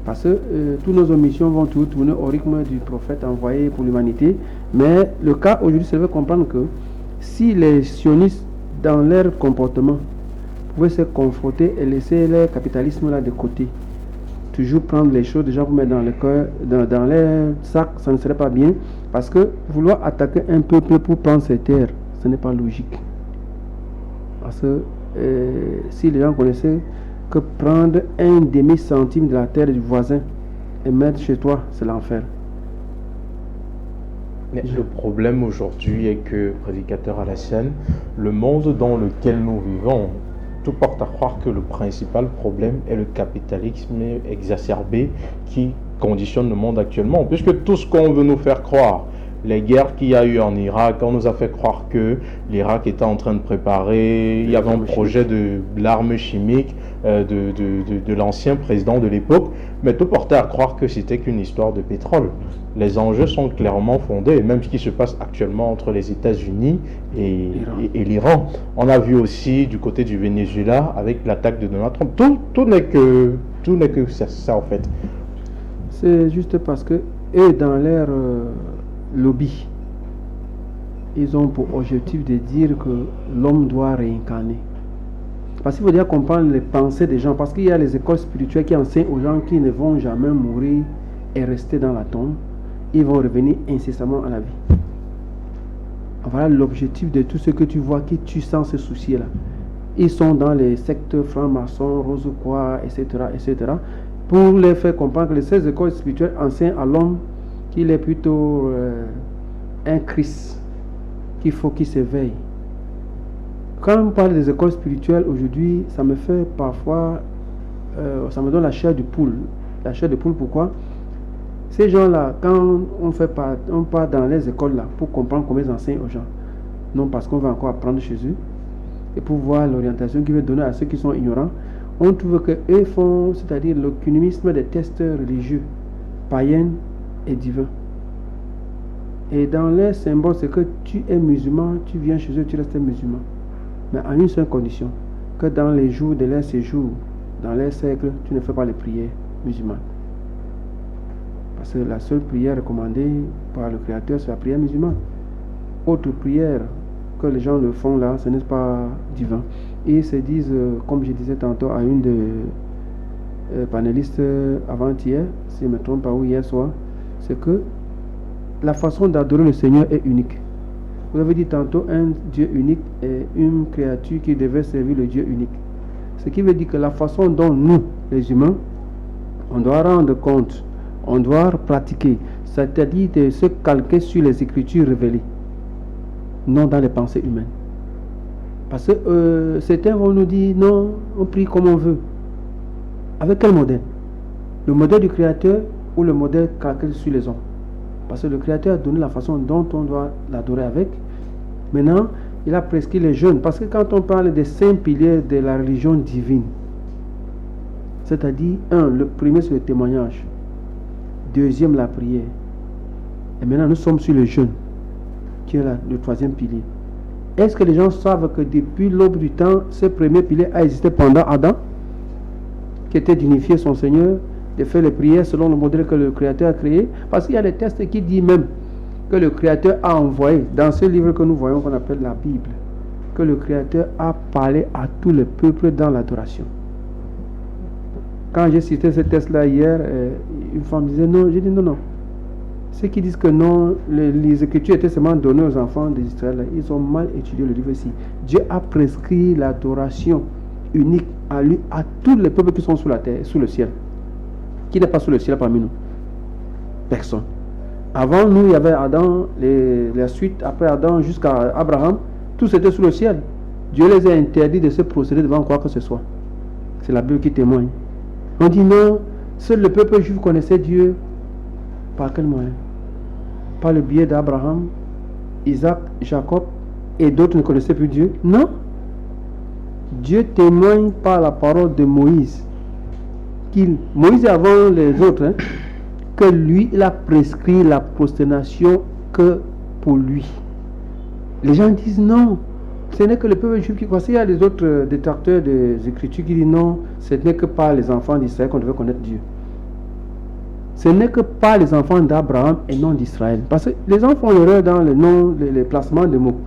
Parce que toutes nos omissions vont toujours tourner au rythme du prophète envoyé pour l'humanité. Mais le cas aujourd'hui, c'est de comprendre que si les sionistes, dans leur comportement, pouvaient se confronter et laisser leur capitalisme là de côté, toujours prendre les choses déjà pour mettre dans le cœur, dans leur sac, ça ne serait pas bien. Parce que vouloir attaquer un peuple pour prendre ses terres, ce n'est pas logique. Parce que si les gens connaissaient que prendre un demi-centime de la terre du voisin et mettre chez toi, c'est l'enfer. Mais le problème aujourd'hui est que, prédicateur Alassane, le monde dans lequel nous vivons, tout porte à croire que le principal problème est le capitalisme exacerbé qui conditionne le monde actuellement. Puisque tout ce qu'on veut nous faire croire, les guerres qu'il y a eu en Irak, on nous a fait croire que l'Irak était en train de préparer, il y avait un projet de l'arme chimique de l'ancien président de l'époque, mais tout portait à croire que c'était qu'une histoire de pétrole. Les enjeux sont clairement fondés, même ce qui se passe actuellement entre les États-Unis et l'Iran. On a vu aussi du côté du Venezuela avec l'attaque de Donald Trump. Tout n'est que ça en fait. C'est juste parce que eux, dans leur lobby, ils ont pour objectif de dire que l'homme doit réincarner. Parce qu'il faut déjà comprendre les pensées des gens, parce qu'il y a les écoles spirituelles qui enseignent aux gens qui ne vont jamais mourir et rester dans la tombe. Ils vont revenir incessamment à la vie. Voilà l'objectif de tout ce que tu vois qui tue sans se soucier là. Ils sont dans les sectes francs-maçons, rose-croix, etc., etc., pour les faire comprendre que ces écoles spirituelles enseignent à l'homme qu'il est plutôt un Christ, qu'il faut qu'il s'éveille. Quand on parle des écoles spirituelles aujourd'hui, ça me fait parfois, ça me donne la chair de poule. La chair de poule, pourquoi? Ces gens-là, quand on part dans les écoles là pour comprendre comment ils enseignent aux gens, non parce qu'on va encore apprendre chez eux, et pour voir l'orientation qu'ils veulent donner à ceux qui sont ignorants, on trouve qu'eux font, c'est-à-dire l'œcuménisme des tests religieux, païens et divins. Et dans les symboles, c'est que tu es musulman, tu viens chez eux, tu restes musulman. Mais en une seule condition, que dans les jours de leur séjour, dans les siècles, tu ne fais pas les prières musulmanes. Parce que la seule prière recommandée par le Créateur, c'est la prière musulmane. Autre prière que les gens le font là, ce n'est pas divin. Et ils se disent, comme je disais tantôt à une des panélistes avant-hier, si je ne me trompe pas, ou hier soir, c'est que la façon d'adorer le Seigneur est unique. Vous avez dit tantôt un Dieu unique et une créature qui devait servir le Dieu unique. Ce qui veut dire que la façon dont nous, les humains, on doit rendre compte, on doit pratiquer, c'est-à-dire de se calquer sur les Écritures révélées, non dans les pensées humaines. Parce que certains vont nous dire, non, on prie comme on veut. Avec quel modèle? Le modèle du Créateur ou le modèle calqué sur les hommes? Parce que le Créateur a donné la façon dont on doit l'adorer avec. Maintenant, il a prescrit les jeûnes. Parce que quand on parle des 5 piliers de la religion divine, c'est-à-dire, le premier c'est le témoignage, deuxième la prière. Et maintenant, nous sommes sur le jeûne, qui est le 3e pilier. Est-ce que les gens savent que depuis l'aube du temps, ce premier pilier a existé pendant Adam, qui était d'unifier son Seigneur, de faire les prières selon le modèle que le Créateur a créé? Parce qu'il y a des textes qui disent même que le Créateur a envoyé, dans ce livre que nous voyons qu'on appelle la Bible, que le Créateur a parlé à tout le peuple dans l'adoration. Quand j'ai cité ce texte-là hier, une femme disait non, j'ai dit non. Ceux qui disent que non, les Écritures étaient seulement données aux enfants d'Israël, ils ont mal étudié le livre ici. Dieu a prescrit l'adoration unique à lui, à tous les peuples qui sont sous la terre, sous le ciel. Qui n'est pas sous le ciel parmi nous? Personne. Avant nous, il y avait Adam, la suite, après Adam jusqu'à Abraham, tous étaient sous le ciel. Dieu les a interdits de se procéder devant quoi que ce soit. C'est la Bible qui témoigne. On dit non, seul le peuple juif connaissait Dieu. Par quel moyen? Par le biais d'Abraham, Isaac, Jacob, et d'autres ne connaissaient plus Dieu? Non. Dieu témoigne par la parole de Moïse. Moïse est avant les autres, que lui, il a prescrit la prosternation que pour lui. Les gens disent non, ce n'est que le peuple juif qui croit. Il y a des autres détracteurs des Écritures qui disent non, ce n'est que par les enfants d'Israël qu'on devait connaître Dieu. Ce n'est que par les enfants d'Abraham et non d'Israël. Parce que les gens font l'erreur dans le nom, les placements de mots.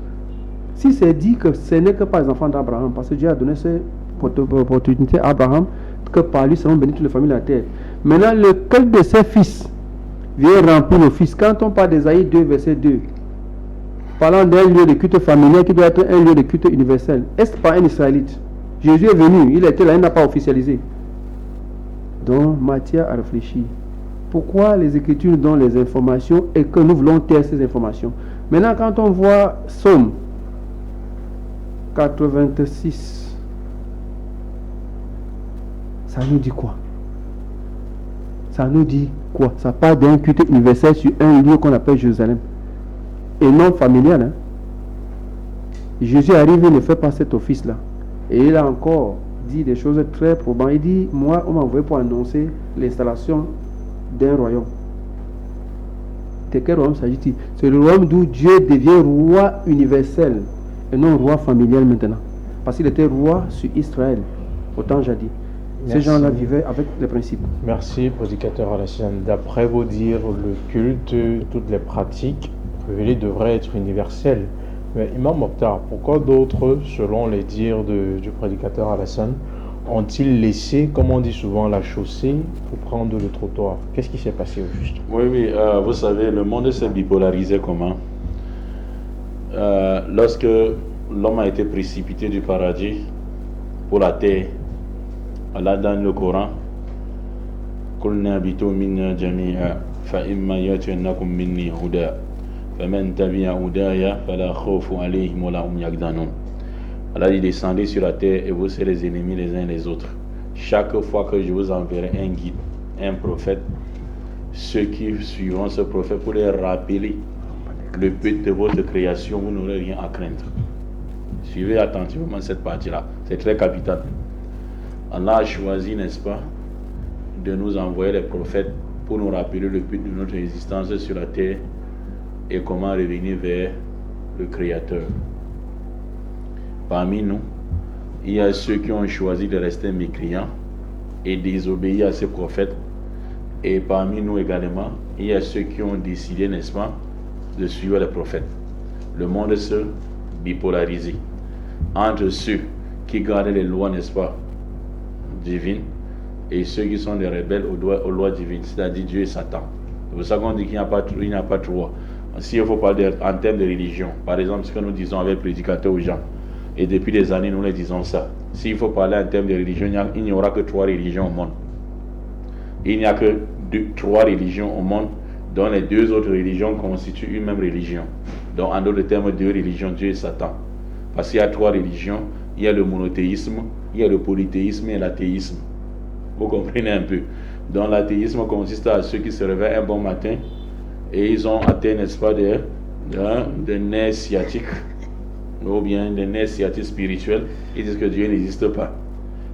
Si c'est dit que ce n'est que par les enfants d'Abraham, parce que Dieu a donné cette opportunité à Abraham, que par lui seront bénies toutes les familles de la terre. Maintenant, lequel de ses fils vient remplir le fils? Quand on parle d'Ésaïe 2, verset 2, parlant d'un lieu de culte familial qui doit être un lieu de culte universel, est-ce pas un Israélite? Jésus est venu, il était là, il n'a pas officialisé. Donc, matière à réfléchir. Pourquoi les Écritures nous donnent les informations et que nous voulons taire ces informations? Maintenant, quand on voit Psaume 86, ça nous dit quoi? Ça nous dit quoi? Ça parle d'un culte universel sur un lieu qu'on appelle Jérusalem. Et non familial. Jésus arrive, il ne fait pas cet office-là. Et il a encore dit des choses très probantes. Il dit, moi, on m'a envoyé pour annoncer l'installation d'un royaume. De quel royaume s'agit-il? C'est le royaume d'où Dieu devient roi universel et non roi familial maintenant. Parce qu'il était roi sur Israël, autant jadis. Ces gens-là vivaient avec les principes. Merci, prédicateur Alassane. D'après vos dires, le culte, toutes les pratiques révélées devraient être universelles. Mais Imam Mokhtar, pourquoi d'autres, selon les dires du prédicateur Alassane, ont-ils laissé, comme on dit souvent, la chaussée pour prendre le trottoir? Qu'est-ce qui s'est passé au juste? Oui, vous savez, le monde s'est bipolarisé comment? Lorsque l'homme a été précipité du paradis pour la terre, Allah dans le Coran, قُلْنَا بِتُوا مِنَّا جَمِيعًا فَإِمَّا يَأْتِيَنَّكُم مِّنِّي هُدًى فَمَن تَبِعَ هُدَايَ فَلَا خَوْفٌ عَلَيْهِمْ وَلَا هُمْ يَحْزَنُونَ. Allah dit, descendez sur la terre et vous serez les ennemis les uns les autres. Chaque fois que je vous enverrai un guide, un prophète, ceux qui suivront ce prophète pour les rappeler le but de votre création, vous n'aurez rien à craindre. Suivez attentivement cette partie-là, c'est très capital. Allah a choisi, n'est-ce pas, de nous envoyer les prophètes pour nous rappeler le but de notre existence sur la terre et comment revenir vers le Créateur. Parmi nous, il y a ceux qui ont choisi de rester mécréants et désobéir à ces prophètes. Et parmi nous également, il y a ceux qui ont décidé, n'est-ce pas, de suivre les prophètes. Le monde se bipolarise entre ceux qui gardent les lois, n'est-ce pas, divines, et ceux qui sont des rebelles aux lois divines, c'est-à-dire Dieu et Satan. C'est pour ça qu'on dit qu'il n'y a pas trois. Si il faut parler en termes de religion, par exemple, ce que nous disons avec le prédicateur aux gens, et depuis des années, nous les disons ça. S'il faut parler en termes de religion, il n'y aura que 3 religions au monde. Il n'y a que 3 religions au monde, dont les 2 autres religions constituent une même religion. Donc, en d'autres termes, 2 religions, Dieu et Satan. Parce qu'il y a 3 religions, il y a le monothéisme, il y a le polythéisme et l'athéisme. Vous comprenez un peu. Donc, l'athéisme consiste à ceux qui se réveillent un bon matin et ils ont atteint, n'est-ce pas, des nerfs sciatiques, ou bien des nerfs sciatiques spirituels. Ils disent que Dieu n'existe pas.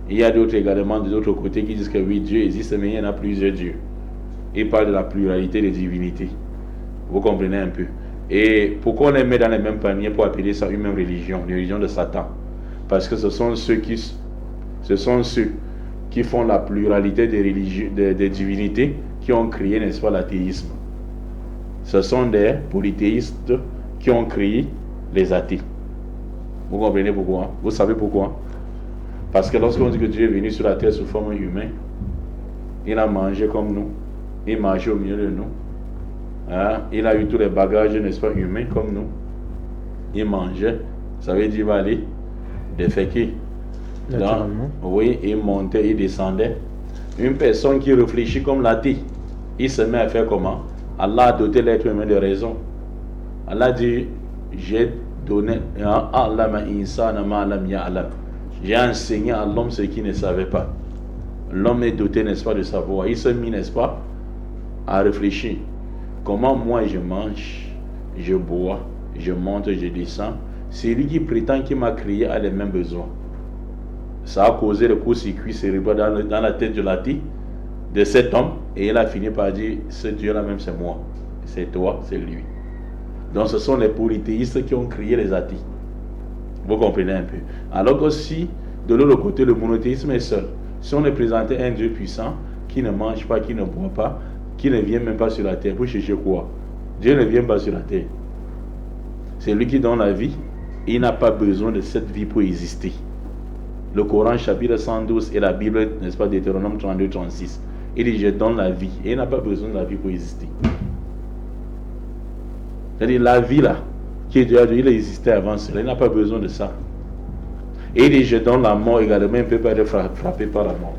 Il y a d'autres également de l'autre côté qui disent que oui, Dieu existe, mais il y en a plusieurs dieux. Ils parlent de la pluralité des divinités. Vous comprenez un peu. Et pourquoi on les met dans les mêmes paniers pour appeler ça une même religion, la religion de Satan? Parce que ce sont ceux qui font la pluralité des divinités qui ont créé, n'est-ce pas, l'athéisme. Ce sont des polythéistes qui ont créé les athées. Vous comprenez pourquoi? Vous savez pourquoi? Parce que lorsqu'on dit que Dieu est venu sur la terre sous forme humaine, il a mangé comme nous, il marchait au milieu de nous, hein? Il a eu tous les bagages, n'est-ce pas, humains comme nous, il mangeait, ça veut dire il va aller déféquer. Oui, il montait, il descendait. Une personne qui réfléchit comme l'athée, il se met à faire comment? Allah a doté l'être humain de raison. Allah dit, j'ai donné, j'ai enseigné à l'homme ce qu'il ne savait pas. L'homme est doté, n'est-ce pas, de savoir. Il se mit, n'est-ce pas, à réfléchir. Comment moi je mange, je bois, je monte, je descends. C'est lui qui prétend qu'il m'a créé a les mêmes besoins. Ça a causé le court-circuit cérébral dans la tête de l'athée, de cet homme, et il a fini par dire, ce Dieu-là même c'est moi, c'est toi, c'est lui. Donc ce sont les polythéistes qui ont créé les athées. Vous comprenez un peu. Alors que si, de l'autre côté, le monothéisme est seul, si on est présenté un Dieu puissant, qui ne mange pas, qui ne boit pas, qui ne vient même pas sur la terre, pour chercher quoi? Dieu ne vient pas sur la terre. C'est lui qui donne la vie, il n'a pas besoin de cette vie pour exister. Le Coran chapitre 112 et la Bible, n'est-ce pas, Deutéronome 32-36. Il dit, je donne la vie. Et il n'a pas besoin de la vie pour exister. C'est-à-dire, la vie là, qui est Dieu, il existait avant cela. Il n'a pas besoin de ça. Et il dit, je donne la mort également. Il ne peut pas être frappé par la mort.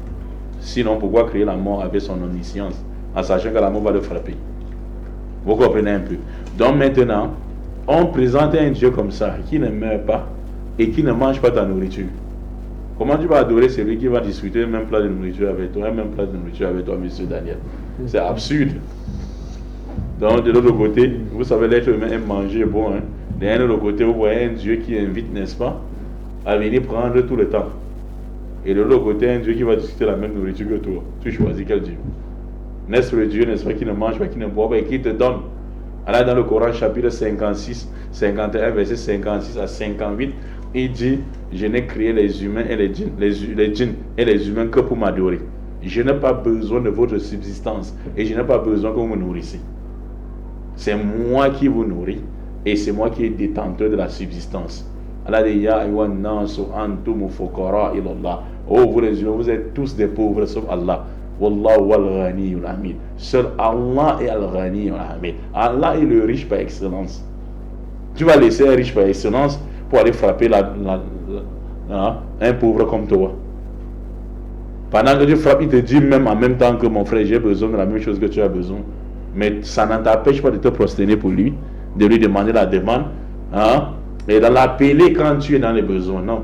Sinon, pourquoi créer la mort avec son omniscience, en sachant que la mort va le frapper? Vous comprenez un peu. Donc maintenant, on présente un Dieu comme ça, qui ne meurt pas et qui ne mange pas ta nourriture. Comment tu vas adorer celui qui va discuter un même plat de nourriture avec toi, monsieur Daniel? C'est absurde. Donc, de l'autre côté, vous savez, l'être humain aime manger bon. Hein? De l'autre côté, vous voyez un Dieu qui invite, n'est-ce pas, à venir prendre tout le temps. Et de l'autre côté, un Dieu qui va discuter la même nourriture que toi. Tu choisis quel Dieu? N'est-ce le Dieu, n'est-ce pas, qui ne mange pas, qui ne boit pas et qui te donne? Alors, dans le Coran, chapitre 56, 51, verset 56 à 58, il dit, je n'ai créé les humains et les djinns et les humains que pour m'adorer. Je n'ai pas besoin de votre subsistance et je n'ai pas besoin que vous me nourrissiez. C'est moi qui vous nourris et c'est moi qui est détenteur de la subsistance. Allah dit, ya ayyuhan nasu antum fuqara ila Allah. Oh, vous les humains, vous êtes tous des pauvres sauf Allah. Wallahu wal-ghaniyul hamid. Seul Allah est al-ghaniyul hamid. Allah est le riche par excellence. Tu vas laisser un riche par excellence pour aller frapper un pauvre comme toi. Pendant que tu frappes, il te dit même en même temps que mon frère, j'ai besoin de la même chose que tu as besoin. Mais ça ne t'empêche pas de te prosterner pour lui, de lui demander la demande, hein, et de l'appeler quand tu es dans les besoins. Non.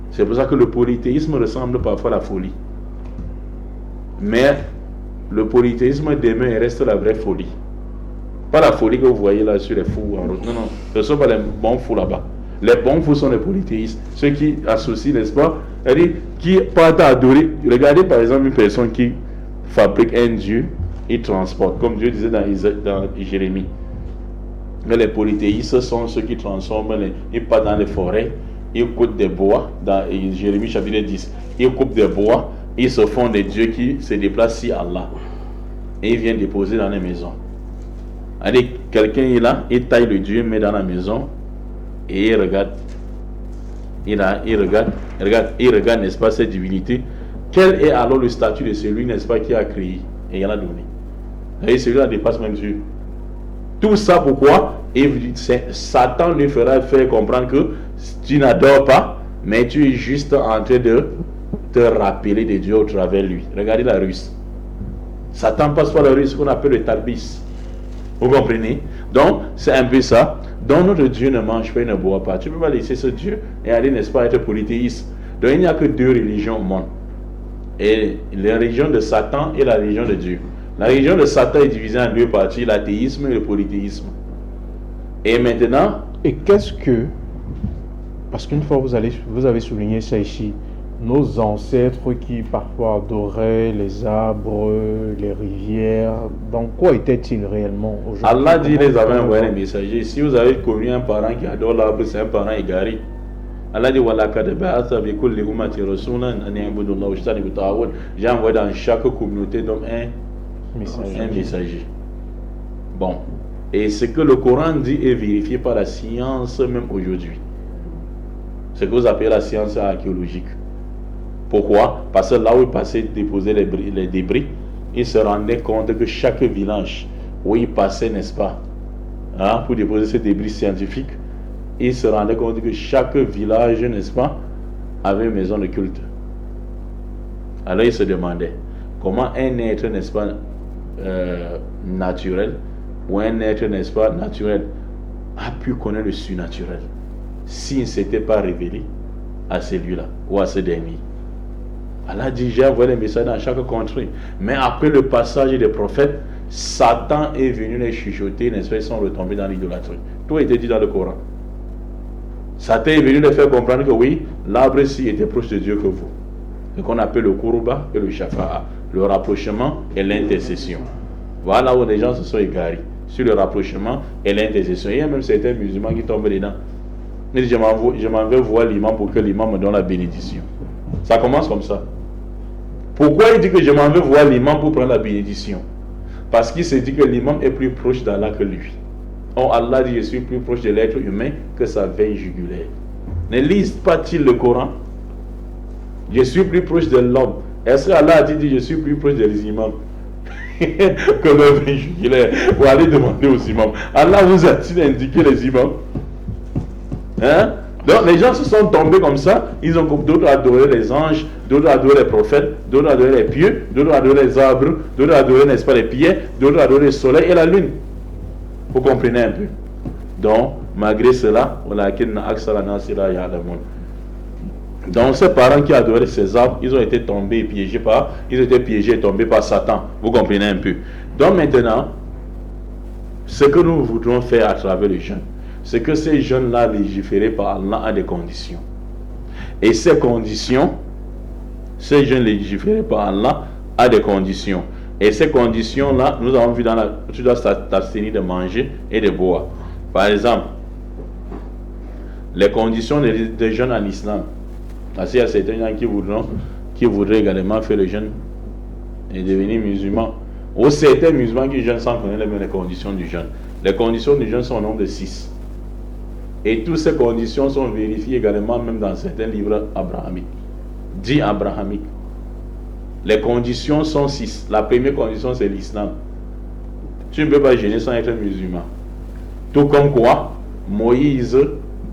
C'est pour ça que le polythéisme ressemble parfois à la folie. Mais le polythéisme demain il reste la vraie folie. Pas la folie que vous voyez là sur les fous en route. Non, non, ce ne sont pas les bons fous là-bas. Les bons fous sont les polythéistes. Ceux qui associent, n'est-ce pas, c'est-à-dire qui partent à adorer. Regardez par exemple une personne qui fabrique un dieu, il transporte, comme Dieu disait dans Jérémie. Mais les polythéistes sont ceux qui transforment, ils partent dans les forêts, ils coupent des bois, dans Jérémie chapitre 10, ils coupent des bois, ils se font des dieux qui se déplacent si Allah. Et ils viennent déposer dans les maisons. Allez, quelqu'un est là, il taille le dieu, met dans la maison, et il regarde. Il regarde, n'est-ce pas, cette divinité. Quel est alors le statut de celui, n'est-ce pas, qui a créé et il en a donné. Et celui-là dépasse même Dieu. Tout ça pourquoi? Et Satan lui fera faire comprendre que tu n'adores pas, mais tu es juste en train de te rappeler de Dieu au travers de lui. Regardez la ruse. Satan passe par la ruse qu'on appelle le talbis. Vous comprenez? Donc, c'est un peu ça. Donc, notre Dieu ne mange pas et ne boit pas. Tu ne peux pas laisser ce Dieu et aller, n'est-ce pas, être polythéiste. Donc, il n'y a que deux religions au monde. Et la religion de Satan et la religion de Dieu. La religion de Satan est divisée en deux parties, l'athéisme et le polythéisme. Et maintenant... Et qu'est-ce que... Parce qu'une fois, vous avez souligné ça ici, nos ancêtres qui parfois adoraient les arbres, les rivières, dans quoi étaient-ils réellement aujourd'hui? Allah dit, les avait envoyé un messager. Si vous avez connu un parent qui adore l'arbre, c'est un parent égaré. Allah dit, j'ai envoyé dans chaque communauté d'hommes un messager. Bon. Et ce que le Coran dit est vérifié par la science même aujourd'hui. Ce que vous appelez la science archéologique. Pourquoi? Parce que là où il passait déposer les débris, il se rendait compte que chaque village où il passait, n'est-ce pas, hein, pour déposer ces débris scientifiques, il se rendait compte que chaque village, n'est-ce pas, avait une maison de culte. Alors il se demandait comment un être, n'est-ce pas, naturel, ou un être, n'est-ce pas, naturel, a pu connaître le surnaturel s'il ne s'était pas révélé à celui-là ou à ce dernier. Allah dit, j'ai envoyé les messages dans chaque contrée. Mais après le passage des prophètes, Satan est venu les chuchoter, n'est-ce pas, ils sont retombés dans l'idolâtrie. Tout a été dit dans le Coran. Satan est venu les faire comprendre que oui, l'arbre-ci était proche de Dieu que vous. Ce qu'on appelle le Kourouba et le Shafa'a, le rapprochement et l'intercession. Voilà où les gens se sont égarés, sur le rapprochement et l'intercession. Il y a même certains musulmans qui tombent dedans. Ils disent, je m'en vais voir l'imam pour que l'imam me donne la bénédiction. Ça commence comme ça. Pourquoi il dit que je m'en vais voir l'imam pour prendre la bénédiction? Parce qu'il se dit que l'imam est plus proche d'Allah que lui. Or Allah dit, je suis plus proche de l'être humain que sa veine jugulaire. Ne lise pas-il le Coran? Je suis plus proche de l'homme. Est-ce que Allah a dit, je suis plus proche des imams que leur veine jugulaire? Vous allez demander aux imams. Allah vous a-t-il indiqué les imams? Hein? Donc les gens se sont tombés comme ça. Ils ont d'autres adoré les anges, d'autres adoré les prophètes, d'autres adoré les pieux, d'autres adoré les arbres, d'autres adoré, n'est-ce pas, les pierres, d'autres adoré le soleil et la lune. Vous comprenez un peu? Donc malgré cela, donc ces parents qui adoraient ces arbres, ils ont été tombés et piégés et tombés par Satan. Vous comprenez un peu? Donc maintenant, ce que nous voudrons faire à travers les jeunes, c'est que ces jeunes-là légiférés par Allah à des conditions. Et ces conditions, ces jeunes légiférés par Allah à des conditions. Et ces conditions-là, nous avons vu dans la... Tu dois t'abstenir de manger et de boire. Par exemple, les conditions des jeunes en islam. Parce qu'il y a certains gens qui voudraient également faire le jeûne et devenir musulmans. Ou certains musulmans qui jeûnent sans connaître les conditions du jeûne. Les conditions du jeûne sont au nombre de 6. Et toutes ces conditions sont vérifiées également même dans certains livres abrahamiques. Dits abrahamiques. Les conditions sont 6. La première condition, c'est l'islam. Tu ne peux pas jeûner sans être musulman. Tout comme quoi, Moïse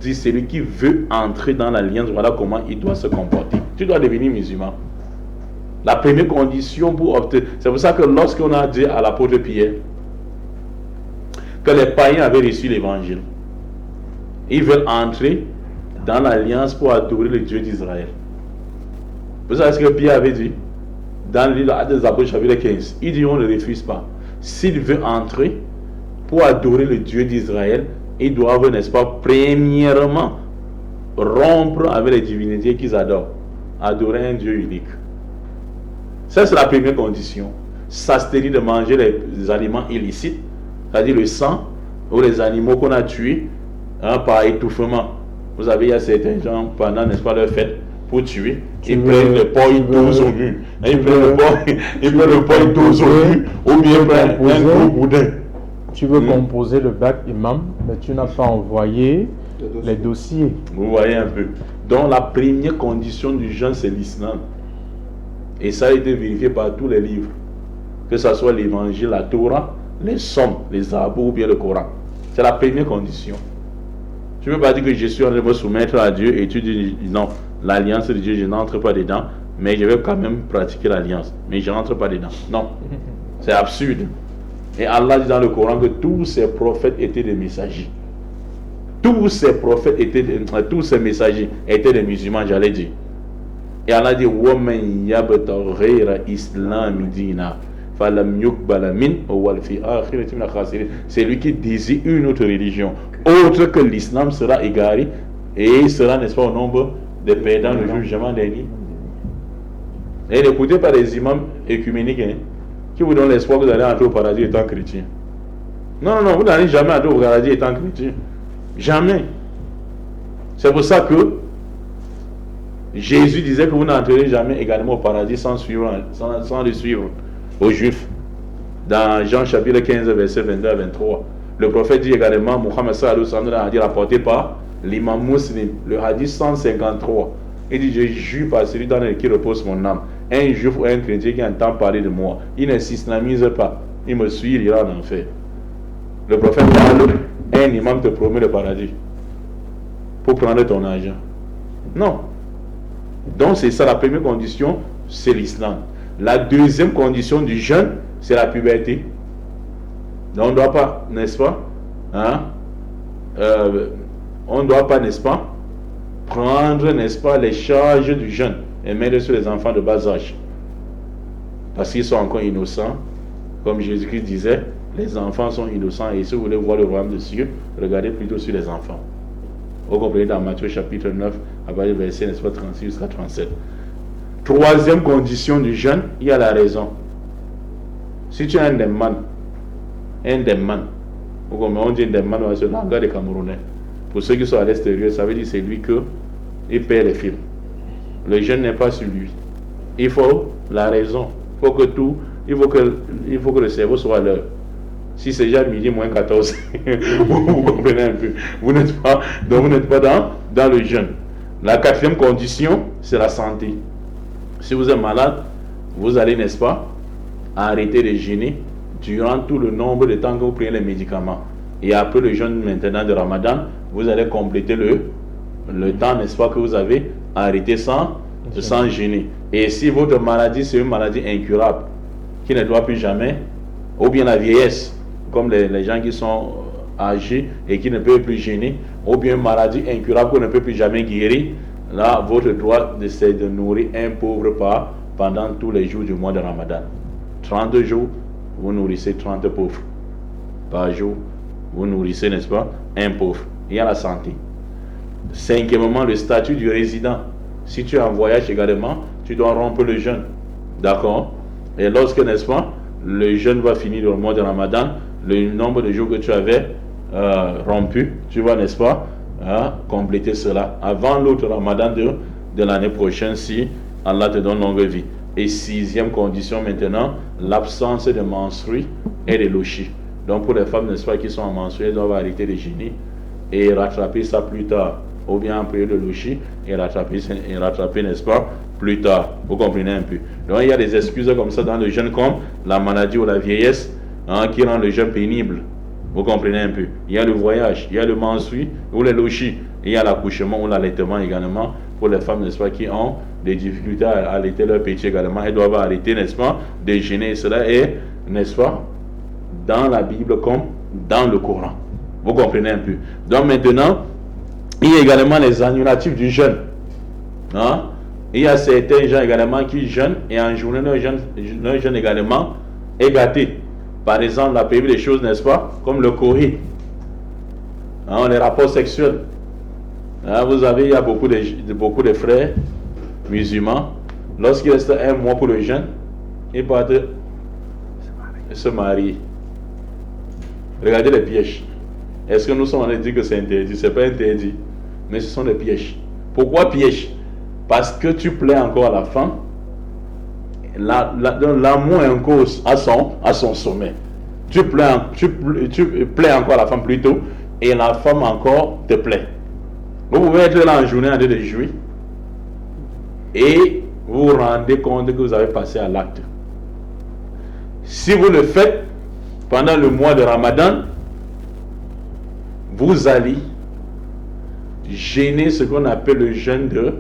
dit, celui qui veut entrer dans l'alliance, voilà comment il doit se comporter. Tu dois devenir musulman. La première condition pour obtenir... C'est pour ça que lorsqu'on a dit à l'apôtre Pierre que les païens avaient reçu l'évangile, ils veulent entrer dans l'alliance pour adorer le Dieu d'Israël. Vous savez ce que Pierre avait dit? dans le livre des Apôtres chapitre 15, il dit on ne refuse pas. S'il veut entrer pour adorer le Dieu d'Israël, ils doivent, n'est-ce pas, premièrement rompre avec les divinités qu'ils adorent. Adorer un Dieu unique. Ça, c'est la première condition. S'abstenir de manger les aliments illicites, c'est-à-dire le sang ou les animaux qu'on a tués par étouffement. Vous avez, il y a certains gens, pendant, n'est-ce pas, leur fête, pour tuer, ils prennent le porc, ils dosent au mur. Ils prennent le porc, ils dosent au mur, ou bien ils prennent un gros boudin. Tu veux composer le bac imam, mais tu n'as pas envoyé les dossiers. Vous voyez un peu. Donc la première condition du jeûne, c'est l'islam. Et ça a été vérifié par tous les livres. Que ce soit l'évangile, la Torah, les sommes, les abos ou bien le Coran. C'est la première condition. Tu ne peux pas dire que je suis en train de me soumettre à Dieu et tu dis non, l'alliance de Dieu, je n'entre pas dedans, mais je vais quand même pratiquer l'alliance. Mais je n'entre pas dedans. Non. C'est absurde. Et Allah dit dans le Coran que tous ces prophètes étaient des messagers. Tous ces prophètes tous ces messagers étaient des musulmans, j'allais dire. Et Allah dit وَمَنْ يَبْتَغِ غَيْرَ إِسْلَامِ دِينًا فَلَمْ يُقْبَلَ مِنْهُ وَهُوَ فِي الْآخِرَةِ مِنَ الْخَاسِرِينَ. C'est lui qui désire une autre religion autre que l'islam sera égaré et sera, n'est-ce pas, au nombre des perdants le jour du jugement dernier. Et n'écoutez pas les imams écuméniques qui vous donnent l'espoir que vous allez entrer au paradis étant chrétien. Non, vous n'allez jamais entrer au paradis étant chrétien. Jamais. C'est pour ça que Jésus disait que vous n'entrerez jamais également au paradis sans le suivre aux Juifs. Dans Jean chapitre 15, verset 22 à 23. Le prophète dit également, Muhammad sallallahu alayhi wa sallam, a dit rapporté par l'imam Muslim, le hadith 153. Il dit, je jure par celui dans lequel repose mon âme. Un juif ou un chrétien qui entend parler de moi, il ne s'islamise pas, il me suit, il ira en enfer. Le prophète parle, un imam te promet le paradis pour prendre ton argent. Non. Donc c'est ça la première condition, c'est l'islam. La deuxième condition du jeûne, c'est la puberté. Donc on ne doit pas, n'est-ce pas, on ne doit pas, n'est-ce pas, prendre, n'est-ce pas, les charges du jeûne et mettre sur les enfants de bas âge. Parce qu'ils sont encore innocents. Comme Jésus-Christ disait, les enfants sont innocents et si vous voulez voir le royaume des cieux, regardez plutôt sur les enfants. Vous comprenez dans Matthieu chapitre 9, à partir du verset, n'est-ce pas, 36 jusqu'à 37. Troisième condition du jeûne, il y a la raison. Si tu es un démon, on dit un démon, c'est le langage des Camerounais. Pour ceux qui sont à l'extérieur, ça veut dire c'est lui qui perd les films. Le jeûne n'est pas sur lui. Il faut la raison. Il faut que le cerveau soit à l'heure. Si c'est déjà midi moins 14, vous comprenez un peu. Vous n'êtes pas dans le jeûne. La quatrième condition, c'est la santé. Si vous êtes malade, vous allez, n'est-ce pas, arrêter de jeûner durant tout le nombre de temps que vous prenez les médicaments. Et après le jeûne maintenant de Ramadan, vous allez compléter le temps, n'est-ce pas, que vous avez arrêté sans jeûner. Et si votre maladie, c'est une maladie incurable, qui ne doit plus jamais, ou bien la vieillesse, comme les gens qui sont âgés et qui ne peuvent plus jeûner, ou bien une maladie incurable qu'on ne peut plus jamais guérir, là, votre droit, c'est de nourrir un pauvre pendant tous les jours du mois de Ramadan. 30 jours, vous nourrissez 30 pauvres. Par jour, vous nourrissez, n'est-ce pas, un pauvre. Il y a la santé. Cinquièmement, le statut du résident. Si tu es en voyage également, tu dois rompre le jeûne. D'accord? Et lorsque, n'est-ce pas, le jeûne va finir au mois de Ramadan, le nombre de jours que tu avais rompu, tu vas, n'est-ce pas, compléter cela avant l'autre Ramadan de l'année prochaine, si Allah te donne longue vie. Et sixième condition maintenant, l'absence de menstrues et de lochis. Donc pour les femmes, n'est-ce pas, qui sont en menstrues, elles doivent arrêter de jeûner et rattraper ça plus tard. Ou bien en période de lochis et rattraper, n'est-ce pas, plus tard. Vous comprenez un peu. Donc il y a des excuses comme ça dans le jeûne, comme la maladie ou la vieillesse, qui rend le jeûne pénible. Vous comprenez un peu. Il y a le voyage, il y a le menstru ou les lochis. Il y a l'accouchement ou l'allaitement également. Pour les femmes, n'est-ce pas, qui ont des difficultés à allaiter leur petit également, elles doivent arrêter, n'est-ce pas, de jeûner. Et cela est, n'est-ce pas, dans la Bible comme dans le Coran. Vous comprenez un peu. Donc maintenant, il y a également les annulatifs du jeûne. Il y a certains gens également qui jeûnent et en journée, leur jeûne également est gâté. Par exemple, la pire des choses, n'est-ce pas? Comme le courrier. Les rapports sexuels. Il y a beaucoup de frères musulmans. Lorsqu'il reste un mois pour le jeûne, ils partent se marier. Regardez les pièges. Est-ce que nous sommes en train de dire que c'est interdit? Ce n'est pas interdit. Mais ce sont des pièges. Pourquoi pièges? Parce que tu plais encore à la femme. L'amour est encore à son sommet. Tu plais encore à la femme plutôt. Et la femme encore te plaît. Vous pouvez être là en journée en train de jouir. Et vous vous rendez compte que vous avez passé à l'acte. Si vous le faites pendant le mois de Ramadan, vous allez gêner ce qu'on appelle le jeûne de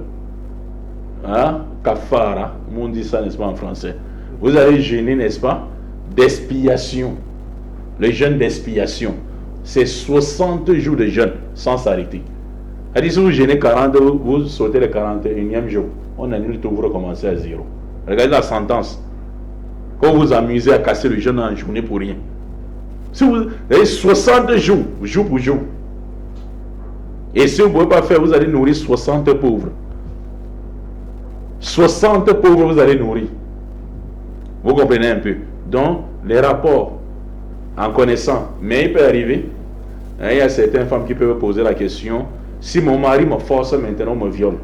kafara. On dit ça, n'est-ce pas, en français? Vous allez gêner, n'est-ce pas, d'expiation. Le jeûne d'expiation. C'est 60 jours de jeûne sans s'arrêter. C'est-à-dire, si vous gênez 40, vous sautez le 41e jour. On annule tout, vous recommencez à zéro. Regardez la sentence. Quand vous vous amusez à casser le jeûne en journée pour rien. Si vous avez 60 jours, jour pour jour. Et si vous ne pouvez pas faire, vous allez nourrir 60 pauvres. 60 pauvres, vous allez nourrir. Vous comprenez un peu. Donc, les rapports, en connaissant, mais il peut arriver, il y a certaines femmes qui peuvent poser la question, si mon mari me force maintenant, me viole.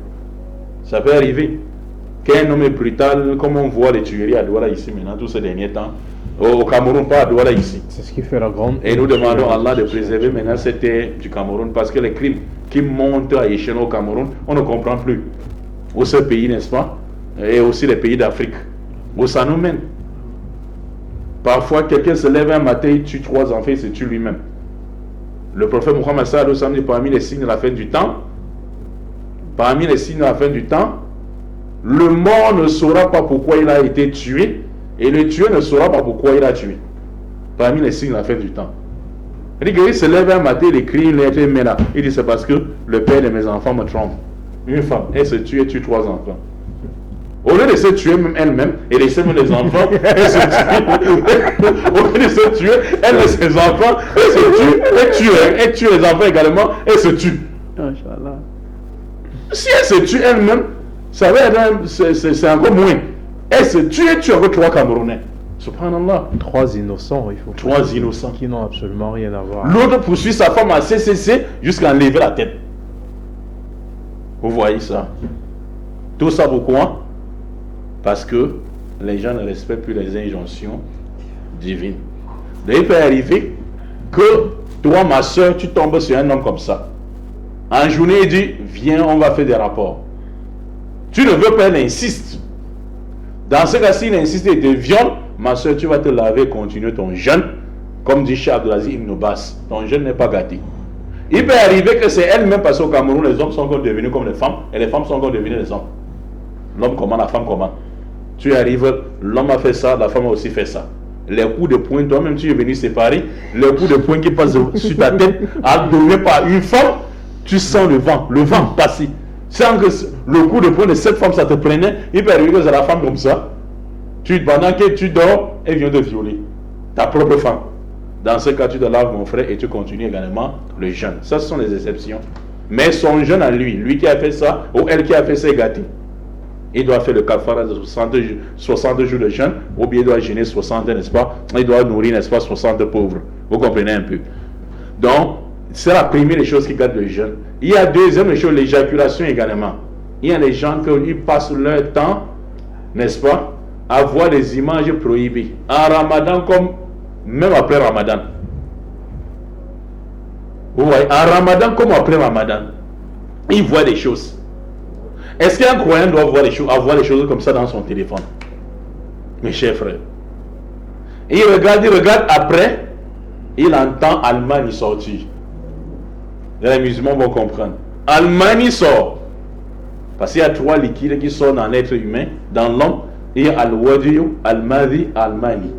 Ça peut arriver. Qu'un homme est brutal, comme on voit les tueries à Douala ici maintenant, tous ces derniers temps, au Cameroun, pas à Douala ici. C'est ce qui fait la grande... Et nous demandons à Allah de préserver maintenant cette terre du Cameroun, parce que les crimes qui montent à échelle au Cameroun, on ne comprend plus. Où ce pays, n'est-ce pas? Et aussi les pays d'Afrique. Où ça nous mène. Parfois, quelqu'un se lève un matin, il tue 3 enfants, il se tue lui-même. Le prophète Mohammed sallallahu alayhi wa sallam dit parmi les signes de la fin du temps, le mort ne saura pas pourquoi il a été tué et le tué ne saura pas pourquoi il a tué. Parmi les signes de la fin du temps. Il se lève un matin, il écrit une lettre, mais là, il dit c'est parce que le père de mes enfants me trompe. Une femme, elle se tue et tue 3 enfants. Au lieu de se tuer même elle-même et laisser même les enfants, elle se tue. Au lieu de se tuer, elle et ses enfants, elle se tue, elle tue les enfants également, elle se tue. Si elle se tue elle-même, ça va être c'est encore moins. Elle se tue et tue encore 3 Camerounais. Subhanallah. 3 innocents, il faut. 3 innocents. Qui n'ont absolument rien à voir. L'autre poursuit sa femme à CCC jusqu'à enlever la tête. Vous voyez ça? Tout ça pourquoi? Parce que les gens ne respectent plus les injonctions divines. Donc il peut arriver que toi, ma soeur, tu tombes sur un homme comme ça. En journée, il dit, viens, on va faire des rapports. Tu ne veux pas, elle insiste. Dans ce cas-ci, il insiste et te viole. Ma soeur, tu vas te laver et continuer ton jeûne. Comme dit Cheikh Abdelaziz Ibn Bas, ton jeûne n'est pas gâté. Il peut arriver que c'est elle-même, parce qu'au Cameroun, les hommes sont encore devenus comme les femmes, et les femmes sont encore devenues les hommes. L'homme comment, la femme comment. Tu arrives, l'homme a fait ça, la femme a aussi fait ça. Les coups de poing, toi-même tu es venu séparer, les coups de poing qui passent sur ta tête, donné par une femme, tu sens le vent passer. Sans que le coup de poing de cette femme, ça te prenait, il peut arriver que c'est la femme comme ça. Pendant que tu dors, elle vient de violer ta propre femme. Dans ce cas, tu te laves, mon frère, et tu continues également le jeûne. Ça, ce sont les exceptions. Mais son jeûne à lui qui a fait ça, ou elle qui a fait ça, est gâté. Il doit faire le kafara de 60 jours de jeûne, ou bien il doit jeûner 60, n'est-ce pas? Il doit nourrir, n'est-ce pas, 60 pauvres. Vous comprenez un peu? Donc, c'est la première des choses qui gâtent le jeûne. Il y a deuxième chose, l'éjaculation également. Il y a des gens qui passent leur temps, n'est-ce pas, à voir des images prohibées. En Ramadan comme même après Ramadan. Vous voyez, en Ramadan comme après Ramadan. Ils voient des choses. Est-ce qu'un croyant doit avoir des choses comme ça dans son téléphone? Mes chers frères. Et il regarde après, il entend Allemagne sortir. Les musulmans vont comprendre. Allemagne sort. Parce qu'il y a 3 liquides qui sortent dans l'être humain, dans l'homme. Il y a Al-Wadiyu, Al-Madi, Al-Mani.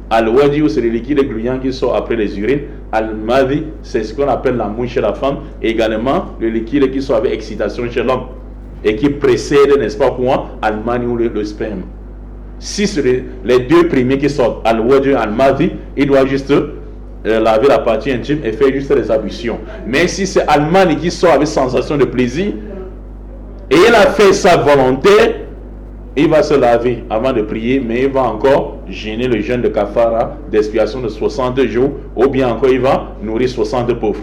Al-Wadiyu, c'est le liquide gluant qui sort après les urines. Al-Madi, c'est ce qu'on appelle la mouche chez la femme. Et également, le liquide qui sort avec excitation chez l'homme. et qui précède, n'est-ce pas, quoi, Al-Mani ou le sperme. Si c'est les deux premiers qui sortent, Al-Wadi et Al-Madi, il doit juste laver la partie intime et faire juste les ablutions. Mais si c'est Al-Mani qui sort avec sensation de plaisir, et il a fait sa volonté, il va se laver avant de prier, mais il va encore gêner le jeûne de kafara d'expiation de 60 jours, ou bien encore il va nourrir 60 pauvres.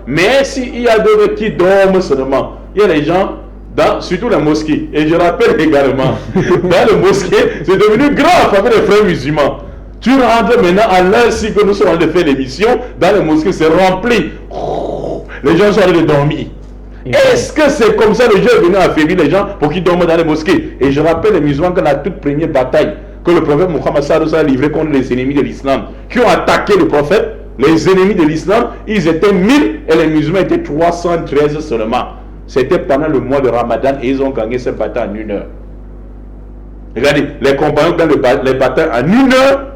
Mais s'il y a d'autres qui dorment seulement, il y a des gens, surtout la mosquée, et je rappelle également, dans le mosquée, c'est devenu grave avec les frères musulmans. Tu rentres maintenant à l'heure si que nous sommes en train de faire l'émission, dans le mosquée c'est rempli. Les gens sont en train de dormir. Est-ce que c'est comme ça le Dieu est venu affaiblir les gens pour qu'ils dorment dans les mosquées? Et je rappelle les musulmans que la toute première bataille que le prophète Mohammed sallallahu alayhi wa sallam a livrée contre les ennemis de l'islam, qui ont attaqué le prophète, les ennemis de l'islam, ils étaient 1000 et les musulmans étaient 313 seulement. C'était pendant le mois de Ramadan et ils ont gagné cette bataille en 1 heure. Regardez, les compagnons dans les batailles en 1 heure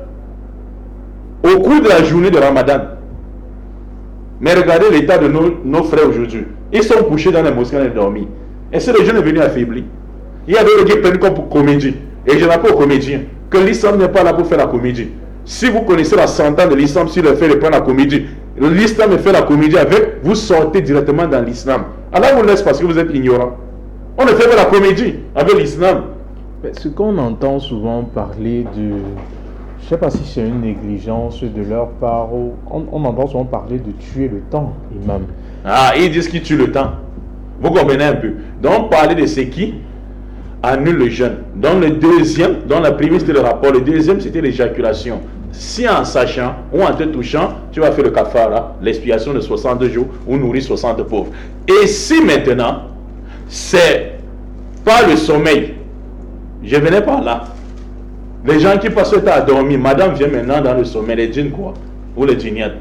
au cours de la journée de Ramadan. Mais regardez l'état de nos frères aujourd'hui. Ils sont couchés dans les mosquées et dormis. Et ce le jeune est venu affaibli. Il y a d'autres qui prennent comme comédie. Et je rappelle aux comédiens que l'islam n'est pas là pour faire la comédie. Si vous connaissez la sentence de l'islam, si le fait de prendre la comédie, l'islam fait la comédie avec, vous sortez directement dans l'islam. Alors on vous laisse parce que vous êtes ignorant. On ne fait pas la comédie avec l'islam. Ce qu'on entend souvent parler de... Je ne sais pas si c'est une négligence de leur part. On entend souvent parler de tuer le temps, imam. Ah, ils disent qu'ils tuent le temps. Vous comprenez un peu. Donc, parler de ce qui annule le jeûne. Dans le deuxième, dans la première c'était le rapport, le deuxième c'était l'éjaculation. Si en sachant ou en te touchant, tu vas faire le kafara, l'expiation de 62 jours ou nourrir 60 pauvres. Et si maintenant, c'est pas le sommeil, je venais par là. Les gens qui passent le temps à dormir, madame vient maintenant dans le sommeil, les djinns quoi, ou les djinniates.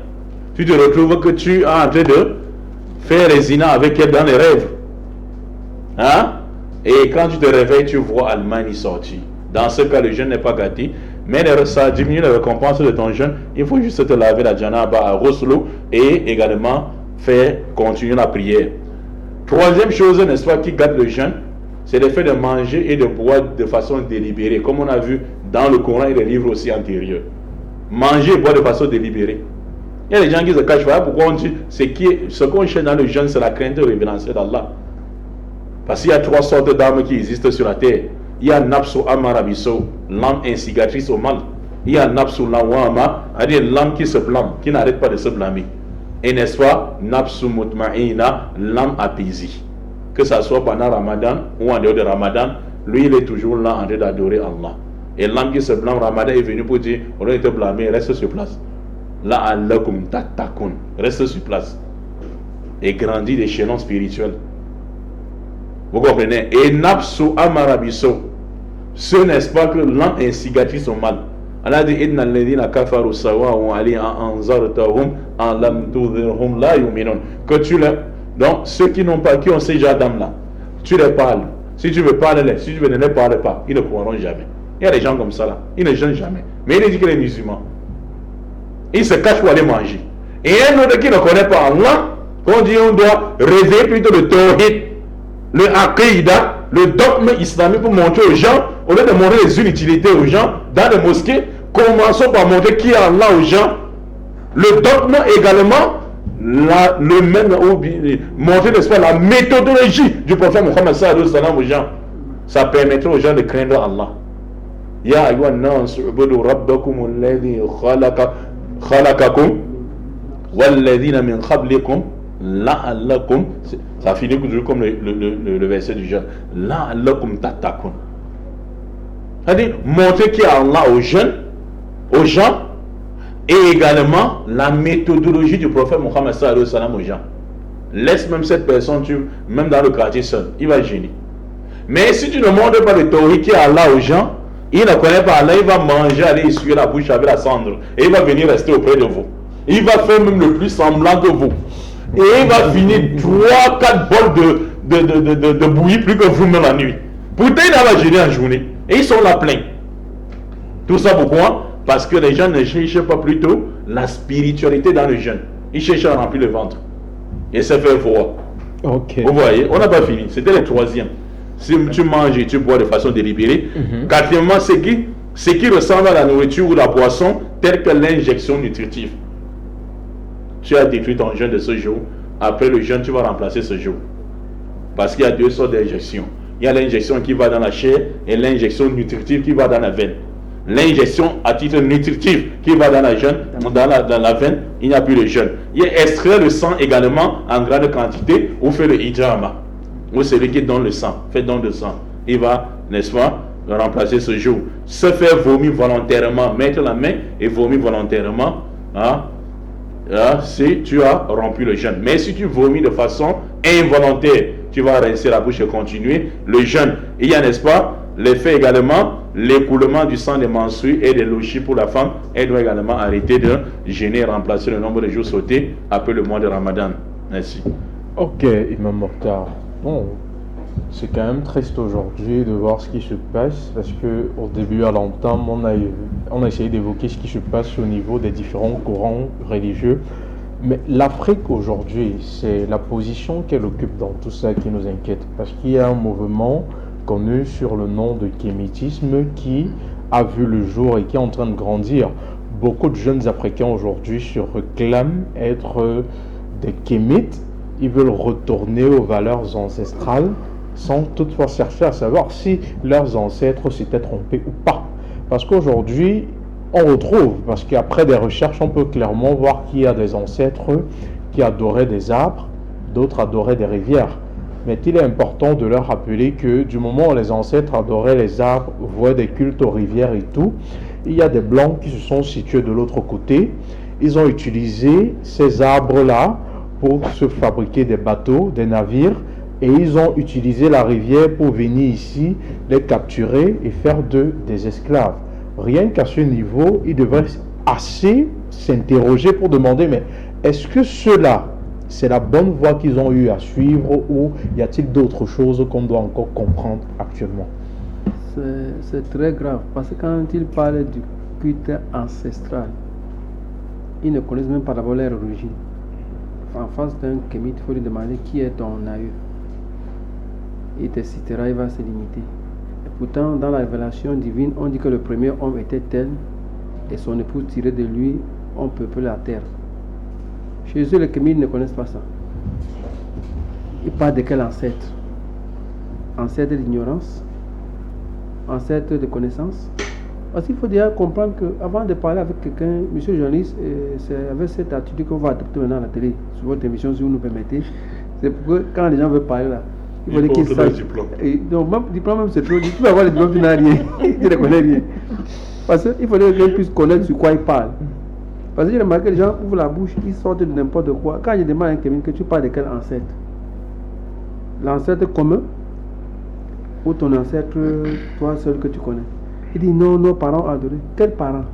Tu te retrouves que tu es en train de faire les zina avec elle dans les rêves. Hein? Et quand tu te réveilles, tu vois Al-Mani sortir. Dans ce cas, le jeûne n'est pas gâté, mais ça diminue les récompenses de ton jeûne. Il faut juste te laver la janaba à Roslo et également faire continuer la prière. Troisième chose, n'est-ce pas, qui gâte le jeûne, c'est le fait de manger et de boire de façon délibérée, comme on a vu dans le Coran et les livres aussi antérieurs. Manger et boire de façon délibérée. Il y a des gens qui se cachent. Voilà pourquoi on dit ce qu'on cherche dans le jeûne, c'est la crainte révérentielle d'Allah. Parce qu'il y a 3 sortes d'âmes qui existent sur la terre. Il y a Nafsu Amarabiso, l'âme instigatrice au mal. Il y a Nafsu Lawama, c'est-à-dire l'âme qui se blâme, qui n'arrête pas de se blâmer. Et n'est-ce pas, Nafsu Mutma'ina, l'âme apaisée. Que ça soit pendant Ramadan ou en dehors de Ramadan, lui il est toujours là en train d'adorer Allah. Et l'âme qui se blâme, Ramadan est venu pour dire, on doit te blâmer, reste sur place. La'allakum tattaqun, reste sur place. Et grandit d'échelon spirituel. Vous comprenez? Et Nafsu Amarabiso, ce n'est-ce pas que l'âme instigatrice au mal. Allah dit Inna alladhina kafaru sawa'un alayhim anzartahum an lam tudhirhum la yu'minun. Que tu les... Donc ceux qui n'ont pas, qui ont ces gens d'âme là, tu les parles. Si tu veux parler, si tu ne les parles pas, ils ne croiront jamais. Il y a des gens comme ça là, ils ne jeûnent jamais. Mais il dit que les musulmans, ils se cachent pour aller manger. Et un autre qui ne connaît pas Allah, qu'on dit on doit réveiller plutôt le tawhid, le aqidah, le dogme islamique pour montrer aux gens, au lieu de montrer les inutilités aux gens, dans les mosquées, commençons par montrer qui est Allah aux gens. Le dogme également, le même, montrer n'est-ce pas, la méthodologie du prophète Mohammed sallallahu alayhi wa sallam aux gens. Ça permettra aux gens de craindre Allah. Ya ayyuhan nas ubudu rabbakum alladhi khalaqakum walladhina min qablikum la'allakum, ça finit toujours comme le verset du jeûne, la'allakum tattaqun. C'est-à-dire montrer qu'il y a Allah aux jeunes, aux gens, et également la méthodologie du prophète Mohammed sallallahu alayhi wa sallam aux gens. Laisse même cette personne, même dans le quartier seul, il va gêner. Mais si tu ne montres pas le tawhid qui est Allah aux gens, il ne connaît pas Allah, il va manger, aller essuyer la bouche avec la cendre, et il va venir rester auprès de vous. Il va faire même le plus semblant que vous. Et il va finir 3-4 bols de bouillie plus que vous-même la nuit. Pourtant, il va gêner en journée. Et ils sont là pleins. Tout ça pourquoi? Parce que les gens ne cherchent pas plutôt la spiritualité dans le jeûne. Ils cherchent à remplir le ventre. Et ça fait voir. Okay. Vous voyez, on n'a pas fini. C'était le troisième. Si tu manges et tu bois de façon délibérée. Quatrièmement, ce qui ressemble à la nourriture ou la boisson, telle que l'injection nutritive. Tu as détruit ton jeûne de ce jour. Après le jeûne, tu vas remplacer ce jour. Parce qu'il y a deux sortes d'injections. Il y a l'injection qui va dans la chair et l'injection nutritive qui va dans la veine. L'injection à titre nutritif qui va dans la veine, il n'y a plus de jeûne. Il y a extraire le sang également en grande quantité ou faire le hijama. Ou celui qui donne le sang, fait don de sang. Il va, n'est-ce pas, le remplacer ce jour. Se faire vomir volontairement, mettre la main et vomir volontairement, si tu as rompu le jeûne. Mais si tu vomis de façon involontaire, tu vas rincer la bouche et continuer le jeûne. Il y a, n'est-ce pas, l'effet également, l'écoulement du sang des menstrues et des lochis pour la femme. Elle doit également arrêter de jeûner et remplacer le nombre de jours sautés après le mois de Ramadan. Merci. Ok, Imam Mokhtar. Bon, c'est quand même triste aujourd'hui de voir ce qui se passe parce que au début à l'entame, on a essayé d'évoquer ce qui se passe au niveau des différents courants religieux. Mais l'Afrique aujourd'hui, c'est la position qu'elle occupe dans tout ça qui nous inquiète. Parce qu'il y a un mouvement connu sur le nom de kémitisme qui a vu le jour et qui est en train de grandir. Beaucoup de jeunes Africains aujourd'hui se réclament être des kémites. Ils veulent retourner aux valeurs ancestrales sans toutefois chercher à savoir si leurs ancêtres s'étaient trompés ou pas. Parce qu'aujourd'hui, on retrouve, parce qu'après des recherches, on peut clairement voir qu'il y a des ancêtres qui adoraient des arbres, d'autres adoraient des rivières. Mais il est important de leur rappeler que du moment où les ancêtres adoraient les arbres, vouaient des cultes aux rivières et tout, il y a des blancs qui se sont situés de l'autre côté. Ils ont utilisé ces arbres-là pour se fabriquer des bateaux, des navires, et ils ont utilisé la rivière pour venir ici, les capturer et faire d'eux des esclaves. Rien qu'à ce niveau, ils devraient assez s'interroger pour demander, mais est-ce que cela, c'est la bonne voie qu'ils ont eu à suivre ou y a-t-il d'autres choses qu'on doit encore comprendre actuellement? C'est très grave parce que quand ils parlent du culte ancestral, ils ne connaissent même pas d'abord leur origine. En face d'un kémite, il faut lui demander qui est ton aïeux. Il te citera, il va se limiter. Et pourtant, dans la révélation divine, on dit que le premier homme était tel et son épouse tirée de lui, on peuple la terre. Chez eux, les kémites ne connaissent pas ça. Ils parlent de quel ancêtre? Ancêtre d'ignorance? Ancêtre de connaissance? Parce qu'il faut déjà comprendre qu'avant de parler avec quelqu'un, monsieur le journaliste, c'est avec cette attitude qu'on va adopter maintenant à la télé, sur votre émission, si vous nous permettez. C'est pour que quand les gens veulent parler là, il faut qu'ils sachent. Donc, même diplôme, même c'est trop. Tu vas avoir le diplôme, tu n'as rien. Tu ne connais rien. Parce qu'il faut que quelqu'un puisse connaître sur quoi il parle. Parce que j'ai remarqué que les gens ouvrent la bouche, ils sortent de n'importe quoi. Quand je demande à un Kevin que tu parles de quel ancêtre? L'ancêtre commun ou ton ancêtre, toi seul que tu connais? Il dit non, nos parents adorés. Quels parents?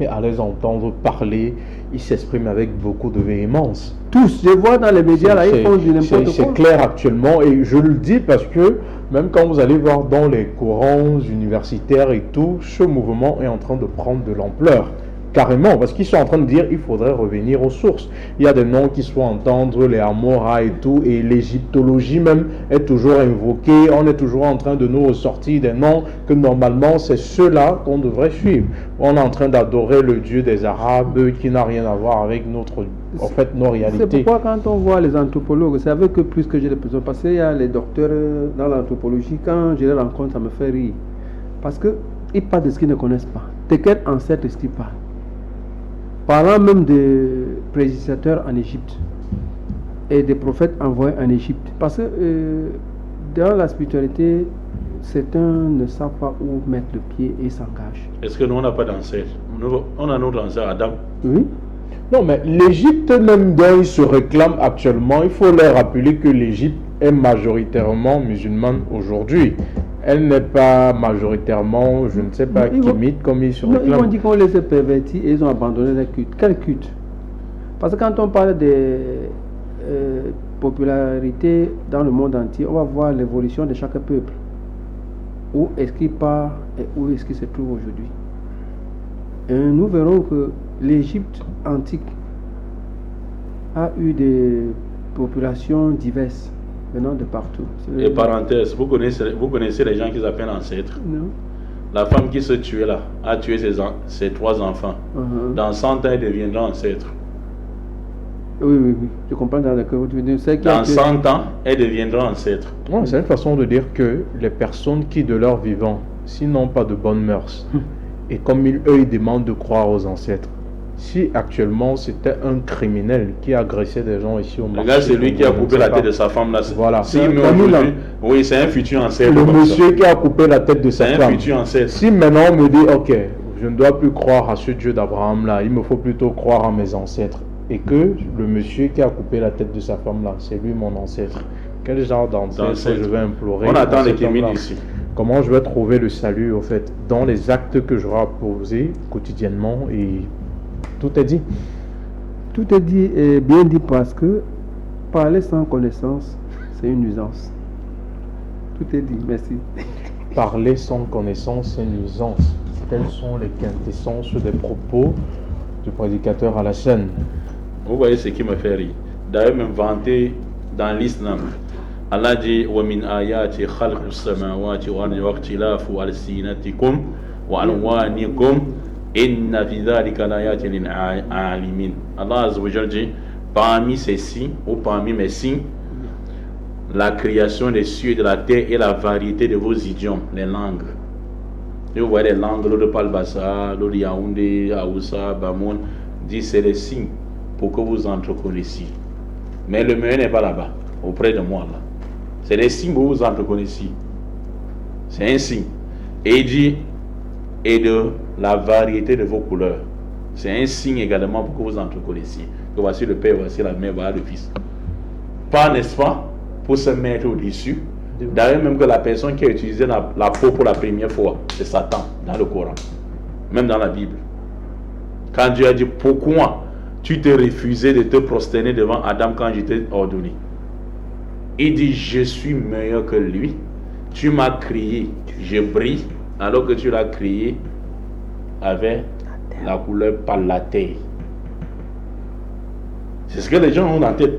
Mais à les entendre parler, ils s'expriment avec beaucoup de véhémence. Tous, je vois dans les médias là, ils font du n'importe quoi. C'est clair actuellement et je le dis parce que même quand vous allez voir dans les courants universitaires et tout, ce mouvement est en train de prendre de l'ampleur. Carrément, parce qu'ils sont en train de dire qu'il faudrait revenir aux sources. Il y a des noms qui se font entendre, les Amora et tout, et l'égyptologie même est toujours invoquée. On est toujours en train de nous ressortir des noms que normalement c'est ceux-là qu'on devrait suivre. On est en train d'adorer le Dieu des Arabes qui n'a rien à voir avec nos réalités. C'est pourquoi quand on voit les anthropologues, c'est avec eux plus que j'ai besoin. Parce qu'il y a les docteurs dans l'anthropologie, quand je les rencontre, ça me fait rire. Parce qu'ils parlent de ce qu'ils ne connaissent pas. De quel ancêtre est-ce qu'ils parlent? Parlant même des prédicateurs en Égypte et des prophètes envoyés en Égypte. Parce que dans la spiritualité, certains ne savent pas où mettre le pied et s'engagent. Est-ce que nous, on n'a pas d'ancêtre? On a notre ancêtre Adam. Oui. Non, mais l'Égypte même dont ils se réclament actuellement, il faut leur rappeler que l'Égypte est majoritairement musulmane aujourd'hui. Elle n'est pas majoritairement, je ne sais pas, kémite comme ils se réclament. Ils ont dit qu'on les a pervertis et ils ont abandonné les cultes. Quel culte? Parce que quand on parle de popularité dans le monde entier, on va voir l'évolution de chaque peuple. Où est-ce qu'il part et où est-ce qu'il se trouve aujourd'hui. Et nous verrons que l'Égypte antique a eu des populations diverses. venant de partout. Et parenthèse, vous connaissez les gens qu'ils appellent ancêtres? Non. La femme qui se tuait là a tué ses 3 enfants. Dans 100 ans, elle deviendra ancêtre. Oui. Je comprends dans le cœur. Dans 100 ans, elle deviendra ancêtre. Ouais, c'est une façon de dire que les personnes qui, de leur vivant, s'ils n'ont pas de bonnes mœurs, et comme eux, ils demandent de croire aux ancêtres, si actuellement c'était un criminel qui agressait des gens ici au marché... Le gars, c'est lui qui a coupé la tête de sa femme là. Voilà. Si oui, c'est un futur ancêtre. Le monsieur qui a coupé la tête de sa femme. C'est un futur ancêtre. Si maintenant on me dit, ok, je ne dois plus croire à ce Dieu d'Abraham là, il me faut plutôt croire à mes ancêtres. Et que le monsieur qui a coupé la tête de sa femme là, c'est lui mon ancêtre. Quel genre d'ancêtre je vais implorer? On attend les kémines ici. Comment je vais trouver le salut, au fait, dans les actes que j'aurai à poser quotidiennement, et tout est dit. Tout est dit et bien dit, parce que parler sans connaissance, c'est une nuisance. Tout est dit, merci. Parler sans connaissance, c'est une nuisance. Telles sont les quintessences des propos du prédicateur à la scène. Vous voyez ce qui me fait rire. D'ailleurs, même vanté dans l'islam, Allah dit وَمِنْ آيَاتِ خَلْقُ السَّمَاوَاتِ وَالْأَرْضِ وَاخْتِلَافُ أَلْسِنَتِكُمْ وَأَلْوَانِكُمْ إِنَّ فِي ذَلِكَ لَآيَاتٍ لِلْعَالِمِينَ. Allah Azza wa Jalla dit, parmi ces signes, ou parmi mes signes, la création des cieux et de la terre et la variété de vos idiomes, les langues. Et vous voyez les langues, l'autre parle Bassa, l'autre Yaoundé, Aoussa, Bamoun, dit c'est les signes pour que vous entreconnaissiez. Mais le meilleur n'est pas là-bas, auprès de moi là. C'est des signes pour vous entreconnaissiez. C'est un signe. Et il dit, et de la variété de vos couleurs. C'est un signe également pour que vous entreconnaissiez. Que voici le Père, voici la Mère, voilà le Fils. Pas, n'est-ce pas, pour se mettre au-dessus. D'ailleurs, même que la personne qui a utilisé la peau pour la première fois, c'est Satan dans le Coran, même dans la Bible. Quand Dieu a dit, pourquoi tu t'es refusé de te prosterner devant Adam quand je t'ai ordonné? Il dit, je suis meilleur que lui. Tu m'as créé, je brille, alors que tu l'as créé avec la couleur pâle. C'est ce que les gens ont en tête.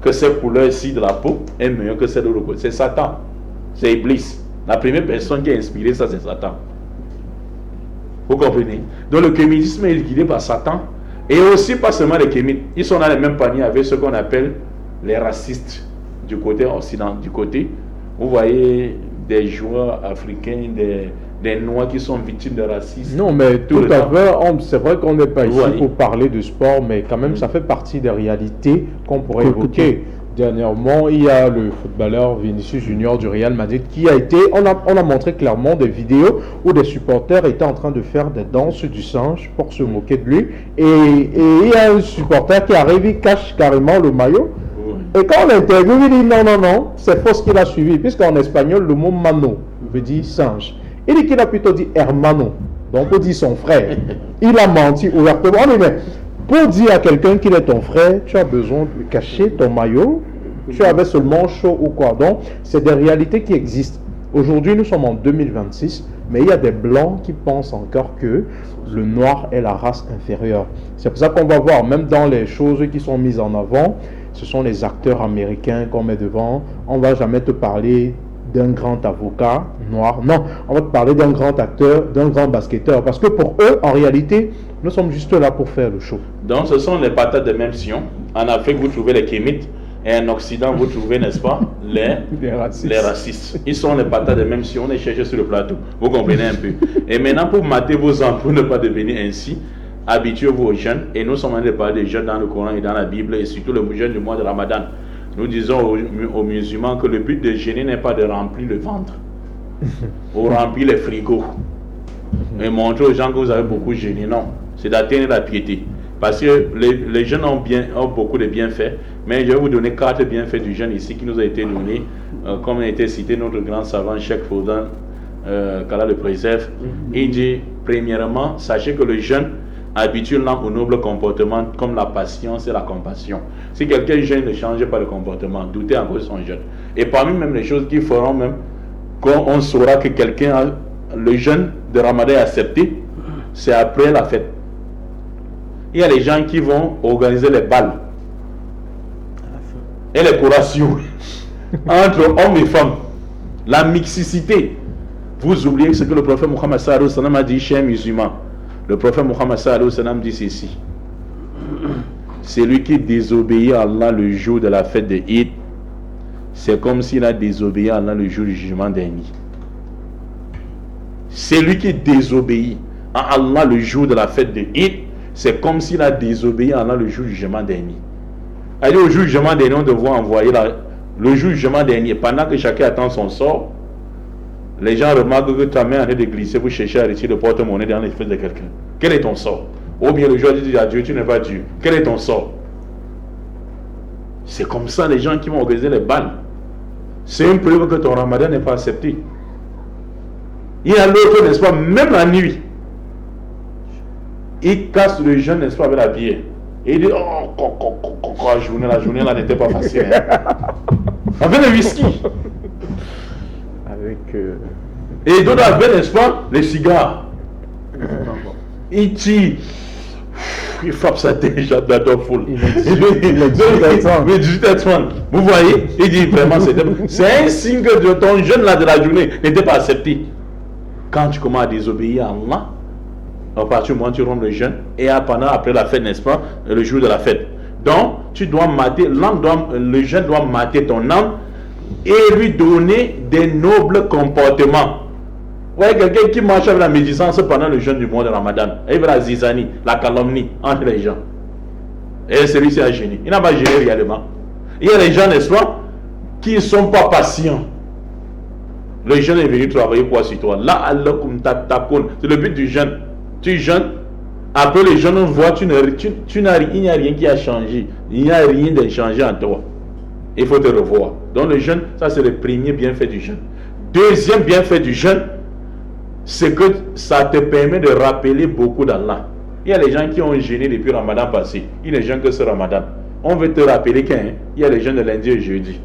Que cette couleur-ci de la peau est meilleure que celle de l'autre côté. C'est Satan. C'est Iblis. La première personne qui a inspiré ça, c'est Satan. Vous comprenez? Donc le kémitisme est guidé par Satan. Et aussi pas seulement les kémites. Ils sont dans le même panier avec ce qu'on appelle les racistes du côté occidental. Du côté, vous voyez des joueurs africains, des noirs qui sont victimes de racisme. Non, mais tout à fait, c'est vrai qu'on n'est pas ici pour parler de sport, mais quand même, ça fait partie des réalités qu'on pourrait évoquer. Dernièrement, il y a le footballeur Vinicius Junior du Real Madrid qui a été, on a montré clairement des vidéos où des supporters étaient en train de faire des danses du singe pour se moquer de lui. Et il y a un supporter qui arrive, il cache carrément le maillot. Et quand on l'interviewe, il dit non, c'est faux ce qu'il a suivi, puisqu'en espagnol, le mot mano veut dire singe. Il dit qu'il a plutôt dit hermano, donc on dit son frère. Il a menti ouvertement. Mais pour dire à quelqu'un qu'il est ton frère, tu as besoin de cacher ton maillot. Tu avais seulement chaud ou quoi. Donc, c'est des réalités qui existent. Aujourd'hui, nous sommes en 2026, mais il y a des blancs qui pensent encore que le noir est la race inférieure. C'est pour ça qu'on va voir, même dans les choses qui sont mises en avant, ce sont les acteurs américains qu'on met devant. On ne va jamais te parler d'un grand avocat noir. Non, on va te parler d'un grand acteur, d'un grand basketteur. Parce que pour eux, en réalité, nous sommes juste là pour faire le show. Donc, ce sont les patates de même sion. En Afrique, vous trouvez les kémites. Et en Occident, vous trouvez, n'est-ce pas, les racistes. Ils sont les patates de même sion. On les cherche sur le plateau. Vous comprenez un peu. Et maintenant, pour mater vos enfants, pour ne pas devenir ainsi, habituez-vous aux jeunes. Et nous sommes en train de parler des jeunes dans le Coran et dans la Bible. Et surtout le jeune du mois de Ramadan. Nous disons aux musulmans que le but de jeûner n'est pas de remplir le ventre ou remplir les frigos et montrer aux gens que vous avez beaucoup jeûné. Non, c'est d'atteindre la piété. Parce que les jeunes ont beaucoup de bienfaits, mais je vais vous donner 4 bienfaits du jeûne ici qui nous a été donné, comme a été cité notre grand savant Cheikh Foudan, qu'Allah le préserve. Il dit, premièrement, sachez que le jeûne habitue l'âme au noble comportement comme la patience et la compassion. Si quelqu'un jeûne, ne change pas de comportement, doutez encore de son jeûne. Et parmi même les choses qui feront même qu'on saura que quelqu'un a le jeûne de Ramadan accepté, c'est après la fête. Il y a les gens qui vont organiser les balles et les courations entre hommes et femmes. La mixicité. Vous oubliez ce que le prophète Muhammad sallallahu alayhi wa sallam a dit, chers musulmans. Le prophète Muhammad sallallahu alayhi wa sallam dit ceci. Celui qui désobéit à Allah le jour de la fête de Eid, c'est comme s'il a désobéi à Allah le jour du jugement dernier. Celui qui désobéit à Allah le jour de la fête de Eid, c'est comme s'il a désobéi à Allah le jour du jugement dernier. Allez, au jour du jugement dernier, on devrait envoyer le jour du jugement dernier, pendant que chacun attend son sort. Les gens remarquent que ta main est en train de glisser pour chercher à retirer le porte-monnaie dans les fesses de quelqu'un. Quel est ton sort? Ou bien le jour dit à Dieu, tu n'es pas Dieu. Quel est ton sort? C'est comme ça les gens qui vont organiser les balles. C'est une preuve que ton ramadan n'est pas accepté. Il y a l'autre, n'est-ce pas, même la nuit, il casse le jeûne, n'est-ce pas, avec la bière. Et il dit, la journée là n'était pas facile. Avec le whisky. Et d'autres avec, n'est-ce pas, les cigares. Il tire. Il frappe sa déjà dans foule. Il est 18h30. Vous voyez, il dit vraiment, c'est un signe que ton jeûne là de la journée n'était pas accepté. Quand tu commences à désobéir à Allah, à partir du moment où tu rompes le jeûne, et pendant après la fête, n'est-ce pas, le jour de la fête. Donc, tu dois mater, le jeûne doit mater ton âme et lui donner des nobles comportements. Vous voyez, quelqu'un qui marche avec la médisance pendant le jeûne du mois de Ramadan, il veut la zizanie, la calomnie entre les gens. Et celui-ci a gêné. Il n'a pas gêné réellement. Il y a les gens, n'est-ce pas, qui ne sont pas patients. Le jeûne est venu travailler quoi sur toi? Là, Allah, c'est le but du jeûne. Tu jeûnes, après le jeûne, on voit, il n'y a rien qui a changé. Il n'y a rien de changé en toi. Il faut te revoir. Donc le jeûne, ça c'est le premier bienfait du jeûne. Deuxième bienfait du jeûne, c'est que ça te permet de rappeler beaucoup d'Allah. Il y a les gens qui ont jeûné depuis Ramadan passé. Il ne jeûnent que ce Ramadan. On veut te rappeler qu'il y a les jeûnes de lundi et jeudi.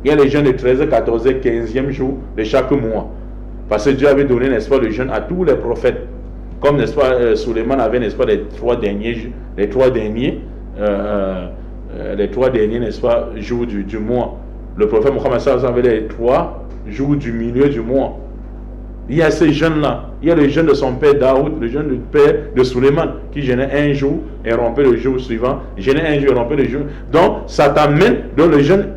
Il y a les jeûnes de 13, 14, 15e jour de chaque mois. Parce que Dieu avait donné, n'est-ce pas, le jeûne à tous les prophètes. Comme, n'est-ce pas, Suleiman avait, n'est-ce pas, les trois derniers, n'est-ce pas, jours du mois. Le prophète Mohammed sallallahu alayhi wa sallam avait les 3 jours du milieu du mois. Il y a ces jeûnes-là. Il y a le jeûne de son père Daoud, le jeûne du père de Suleiman, qui jeûnait un jour et rompait le jour suivant. Jeûnait un jour et rompait le jour. Donc, ça t'amène, dans le jeûne,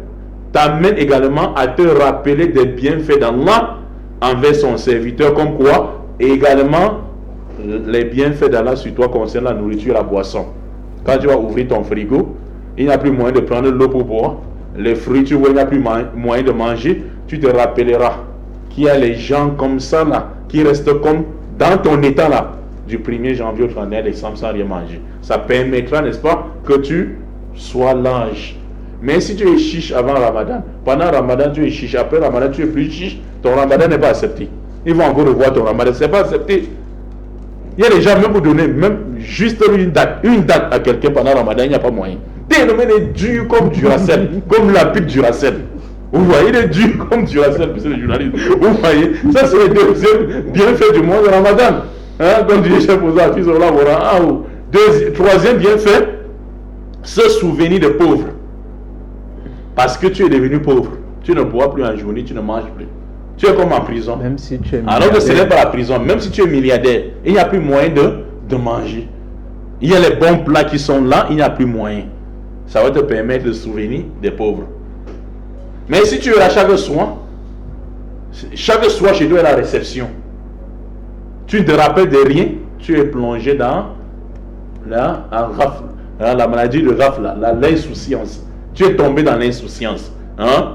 t'amène également à te rappeler des bienfaits d'Allah envers son serviteur, comme quoi, et également les bienfaits d'Allah sur toi concernant la nourriture et la boisson. Quand tu vas ouvrir ton frigo, il n'y a plus moyen de prendre l'eau pour boire. Les fruits, tu vois, il n'y a plus moyen de manger. Tu te rappelleras qu'il y a les gens comme ça là, qui restent comme dans ton état là, du 1er janvier au 31 décembre sans rien manger. Ça permettra, n'est-ce pas, que tu sois l'ange. Mais si tu es chiche avant Ramadan, pendant Ramadan tu es chiche, après Ramadan tu es plus chiche, ton Ramadan n'est pas accepté. Ils vont encore revoir ton Ramadan, c'est pas accepté. Il y a des gens, même pour donner même juste une date à quelqu'un pendant Ramadan, il n'y a pas moyen. Il est dur comme Duracell, comme la pile Duracell. Vous voyez, il est dur comme Duracell, monsieur le journaliste. Vous voyez, ça c'est le deuxième bienfait du mois de Ramadan. Hein, comme dit chef aux artistes, troisième bienfait, se souvenir des pauvres. Parce que tu es devenu pauvre. Tu ne bois plus en journée, tu ne manges plus. Tu es comme en prison. Même si tu es milliardaire. Alors que ce n'est pas la prison. Même si tu es milliardaire, il n'y a plus moyen de manger. Il y a les bons plats qui sont là, il n'y a plus moyen. Ça va te permettre de souvenir des pauvres. Mais si tu es là chaque soir chez toi est la réception. Tu ne te rappelles de rien, tu es plongé dans la maladie de rafle, l'insouciance. Tu es tombé dans l'insouciance. Hein?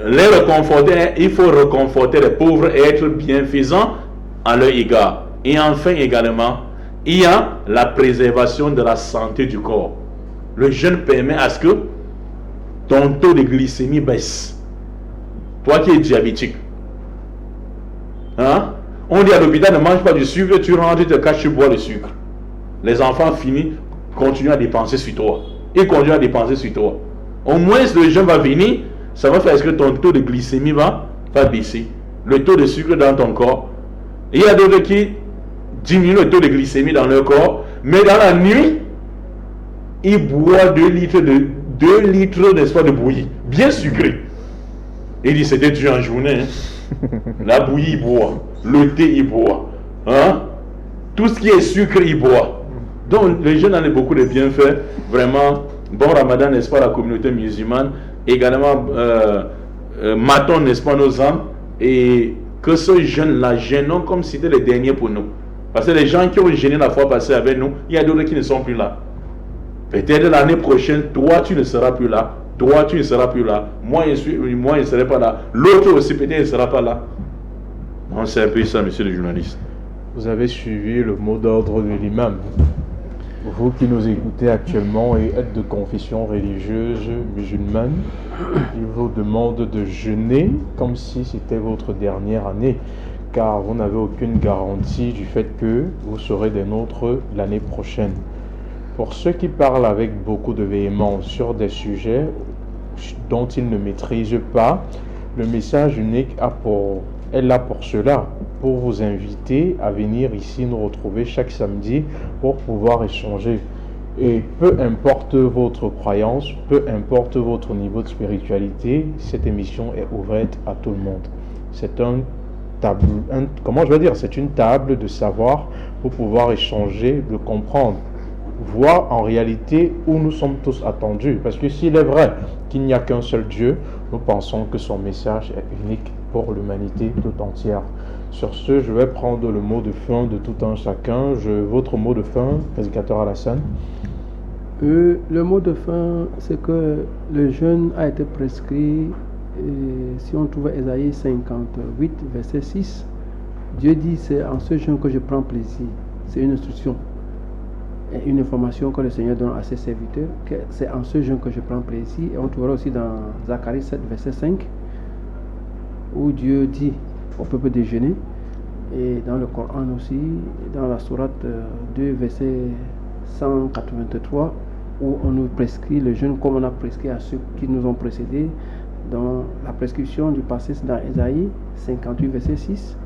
Les réconforter, il faut réconforter les pauvres et être bienfaisant à leur égard. Et enfin également, il y a la préservation de la santé du corps. Le jeûne permet à ce que ton taux de glycémie baisse. Toi qui es diabétique, hein? On dit à l'hôpital ne mange pas du sucre, tu rentres, tu te caches, tu bois le sucre. Les enfants continuent à dépenser sur toi. Ils continuent à dépenser sur toi. Au moins le jeûne va venir, ça va faire que ton taux de glycémie va baisser. Le taux de sucre dans ton corps. Il y a d'autres qui diminuent le taux de glycémie dans leur corps, mais dans la nuit, ils boivent 2 litres n'est-ce pas, de bouillie, bien sucré. Il dit c'était Dieu en journée. Hein. La bouillie, il boit. Le thé, il boit. Hein? Tout ce qui est sucre, il boit. Donc les jeunes ont beaucoup de bienfaits. Vraiment, bon Ramadan, n'est-ce pas, la communauté musulmane. Également, matons, n'est-ce pas, nos âmes. Et que ce jeûne-là, gênons comme si c'était le dernier pour nous. Parce que les gens qui ont gêné la fois passée avec nous, il y a d'autres qui ne sont plus là. Peut-être l'année prochaine, toi tu ne seras plus là. Toi tu ne seras plus là. Moi je ne serai pas là. L'autre aussi peut-être ne sera pas là. Non, c'est un peu ça, monsieur le journaliste. Vous avez suivi le mot d'ordre de l'imam. Vous qui nous écoutez actuellement et êtes de confession religieuse musulmane, il vous demande de jeûner comme si c'était votre dernière année, car vous n'avez aucune garantie du fait que vous serez des nôtres l'année prochaine. Pour ceux qui parlent avec beaucoup de véhémence sur des sujets dont ils ne maîtrisent pas, le message unique est là pour cela, pour vous inviter à venir ici nous retrouver chaque samedi pour pouvoir échanger. Et peu importe votre croyance, peu importe votre niveau de spiritualité, cette émission est ouverte à tout le monde. C'est c'est une table de savoir pour pouvoir échanger, de comprendre, voir en réalité où nous sommes tous attendus. Parce que s'il est vrai qu'il n'y a qu'un seul Dieu, nous pensons que son message est unique pour l'humanité tout entière. Sur ce, je vais prendre le mot de fin de tout un chacun. Votre mot de fin, prédicateur Alassane. Le mot de fin, c'est que le jeûne a été prescrit. Si on trouve Ésaïe 58, verset 6, Dieu dit, c'est en ce jeûne que je prends plaisir. C'est une instruction, et une information que le Seigneur donne à ses serviteurs, que c'est en ce jeûne que je prends plaisir. Et on trouvera aussi dans Zacharie 7, verset 5, où Dieu dit au peuple de jeûner. Et dans le Coran aussi, dans la sourate 2, verset 183, où on nous prescrit le jeûne comme on a prescrit à ceux qui nous ont précédés. Dans la prescription du passé, c'est dans Ésaïe 58, verset 6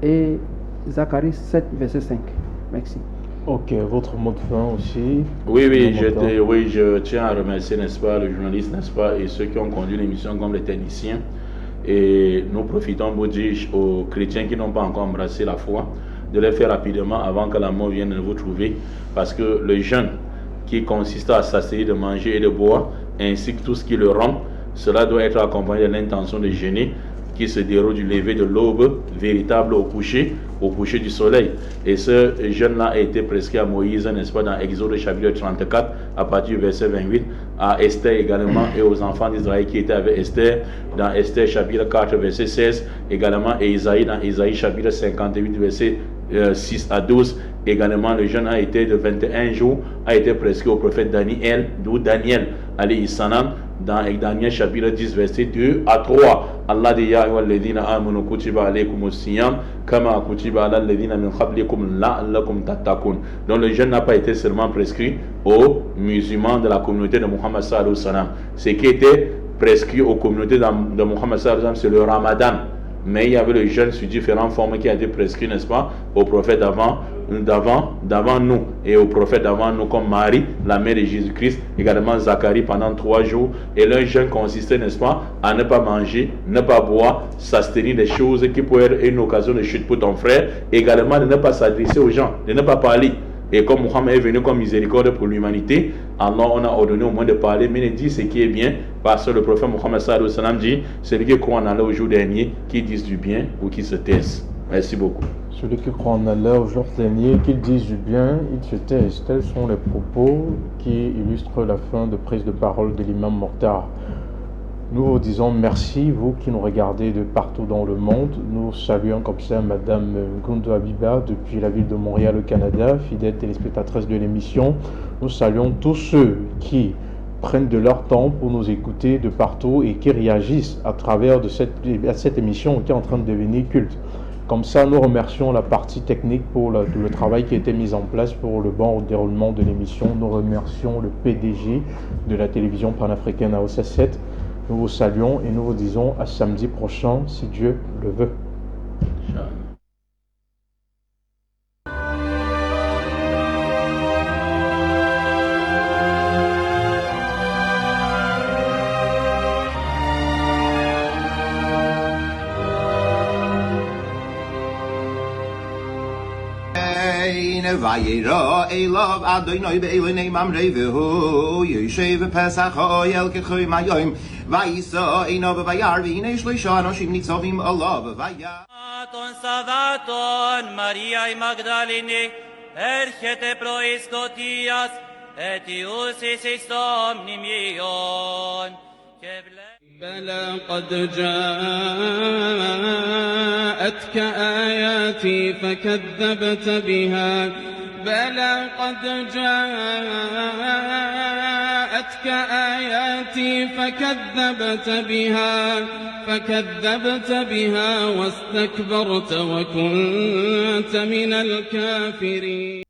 et Zacharie 7, verset 5. Merci. Ok, votre mot de fin aussi. Oui, je tiens à remercier, n'est-ce pas, le journaliste, n'est-ce pas, et ceux qui ont conduit l'émission comme les techniciens. Et nous profitons pour dire aux chrétiens qui n'ont pas encore embrassé la foi de le faire rapidement avant que la mort vienne vous trouver. Parce que le jeûne qui consiste à s'asseoir, de manger et de boire, ainsi que tout ce qui le rend, cela doit être accompagné de l'intention de jeûner qui se déroule du lever de l'aube véritable au coucher du soleil. Et ce jeûne-là a été prescrit à Moïse, n'est-ce pas, dans Exode chapitre 34, à partir du verset 28, à Esther également et aux enfants d'Israël qui étaient avec Esther, dans Esther chapitre 4, verset 16, également, et Isaïe dans Isaïe chapitre 58, verset 6 à 12. Également, le jeûne a été de 21 jours, a été prescrit au prophète Daniel, d'où Daniel, alayhi salam, dans Daniel chapitre 10, verset 2 à 3. Allah dit ya ayyuhalladhina amanu kutiba alaykumus siyam kama kutiba alal ladhina min qablikum la'allakum tattaqun. Donc le jeûne n'a pas été seulement prescrit aux musulmans de la communauté de Muhammad sallallahu alayhi wa sallam. Ce qui était prescrit aux communautés de Muhammad sallallahu alayhi wa sallam, c'est le Ramadan. Mais il y avait le jeûne sous différentes formes qui a été prescrit, n'est-ce pas, aux prophètes d'avant nous et aux prophètes d'avant nous, comme Marie, la mère de Jésus-Christ, également Zacharie pendant 3 jours. Et leur jeûne consistait, n'est-ce pas, à ne pas manger, ne pas boire, s'abstenir des choses qui pourraient être une occasion de chute pour ton frère, également de ne pas s'adresser aux gens, de ne pas parler. Et comme Mohammed est venu comme miséricorde pour l'humanité, alors on a ordonné au moins de parler, mais il dit ce qui est bien, parce que le prophète Mohammed sallallahu alayhi wa sallam dit, celui qui croit en Allah au jour dernier, qui dise du bien ou qui se taise. Merci beaucoup. Celui qui croit en Allah au jour dernier, qu'il dise du bien, il se taise. Tels sont les propos qui illustrent la fin de prise de parole de l'imam Mokhtar. Nous vous disons merci, vous qui nous regardez de partout dans le monde. Nous saluons comme ça Madame Gundo Abiba depuis la ville de Montréal au Canada, fidèle téléspectatrice de l'émission. Nous saluons tous ceux qui prennent de leur temps pour nous écouter de partout et qui réagissent à travers de cette émission qui est en train de devenir culte. Comme ça, nous remercions la partie technique pour le travail qui a été mis en place pour le bon déroulement de l'émission. Nous remercions le PDG de la télévision panafricaine AOC 7. Nous vous saluons et nous vous disons à samedi prochain, si Dieu le veut. vayera elav Adonai be'elonei mamrei v'hu yoshev v'pesach ha'oyel k'choy mayoim vayisa einav v'vayar v'hinei shloisha anoshim nitzavim alav v'vayar Ton Savaton, Mariae Magdalene, έρχεται πρωί σκοτίας, αιτιούσις εις το μνημείον. بلى قد جاءتك آياتي فكذبت بها بلى قد جاءتك آياتي فكذبت بها واستكبرت وكنت من الكافرين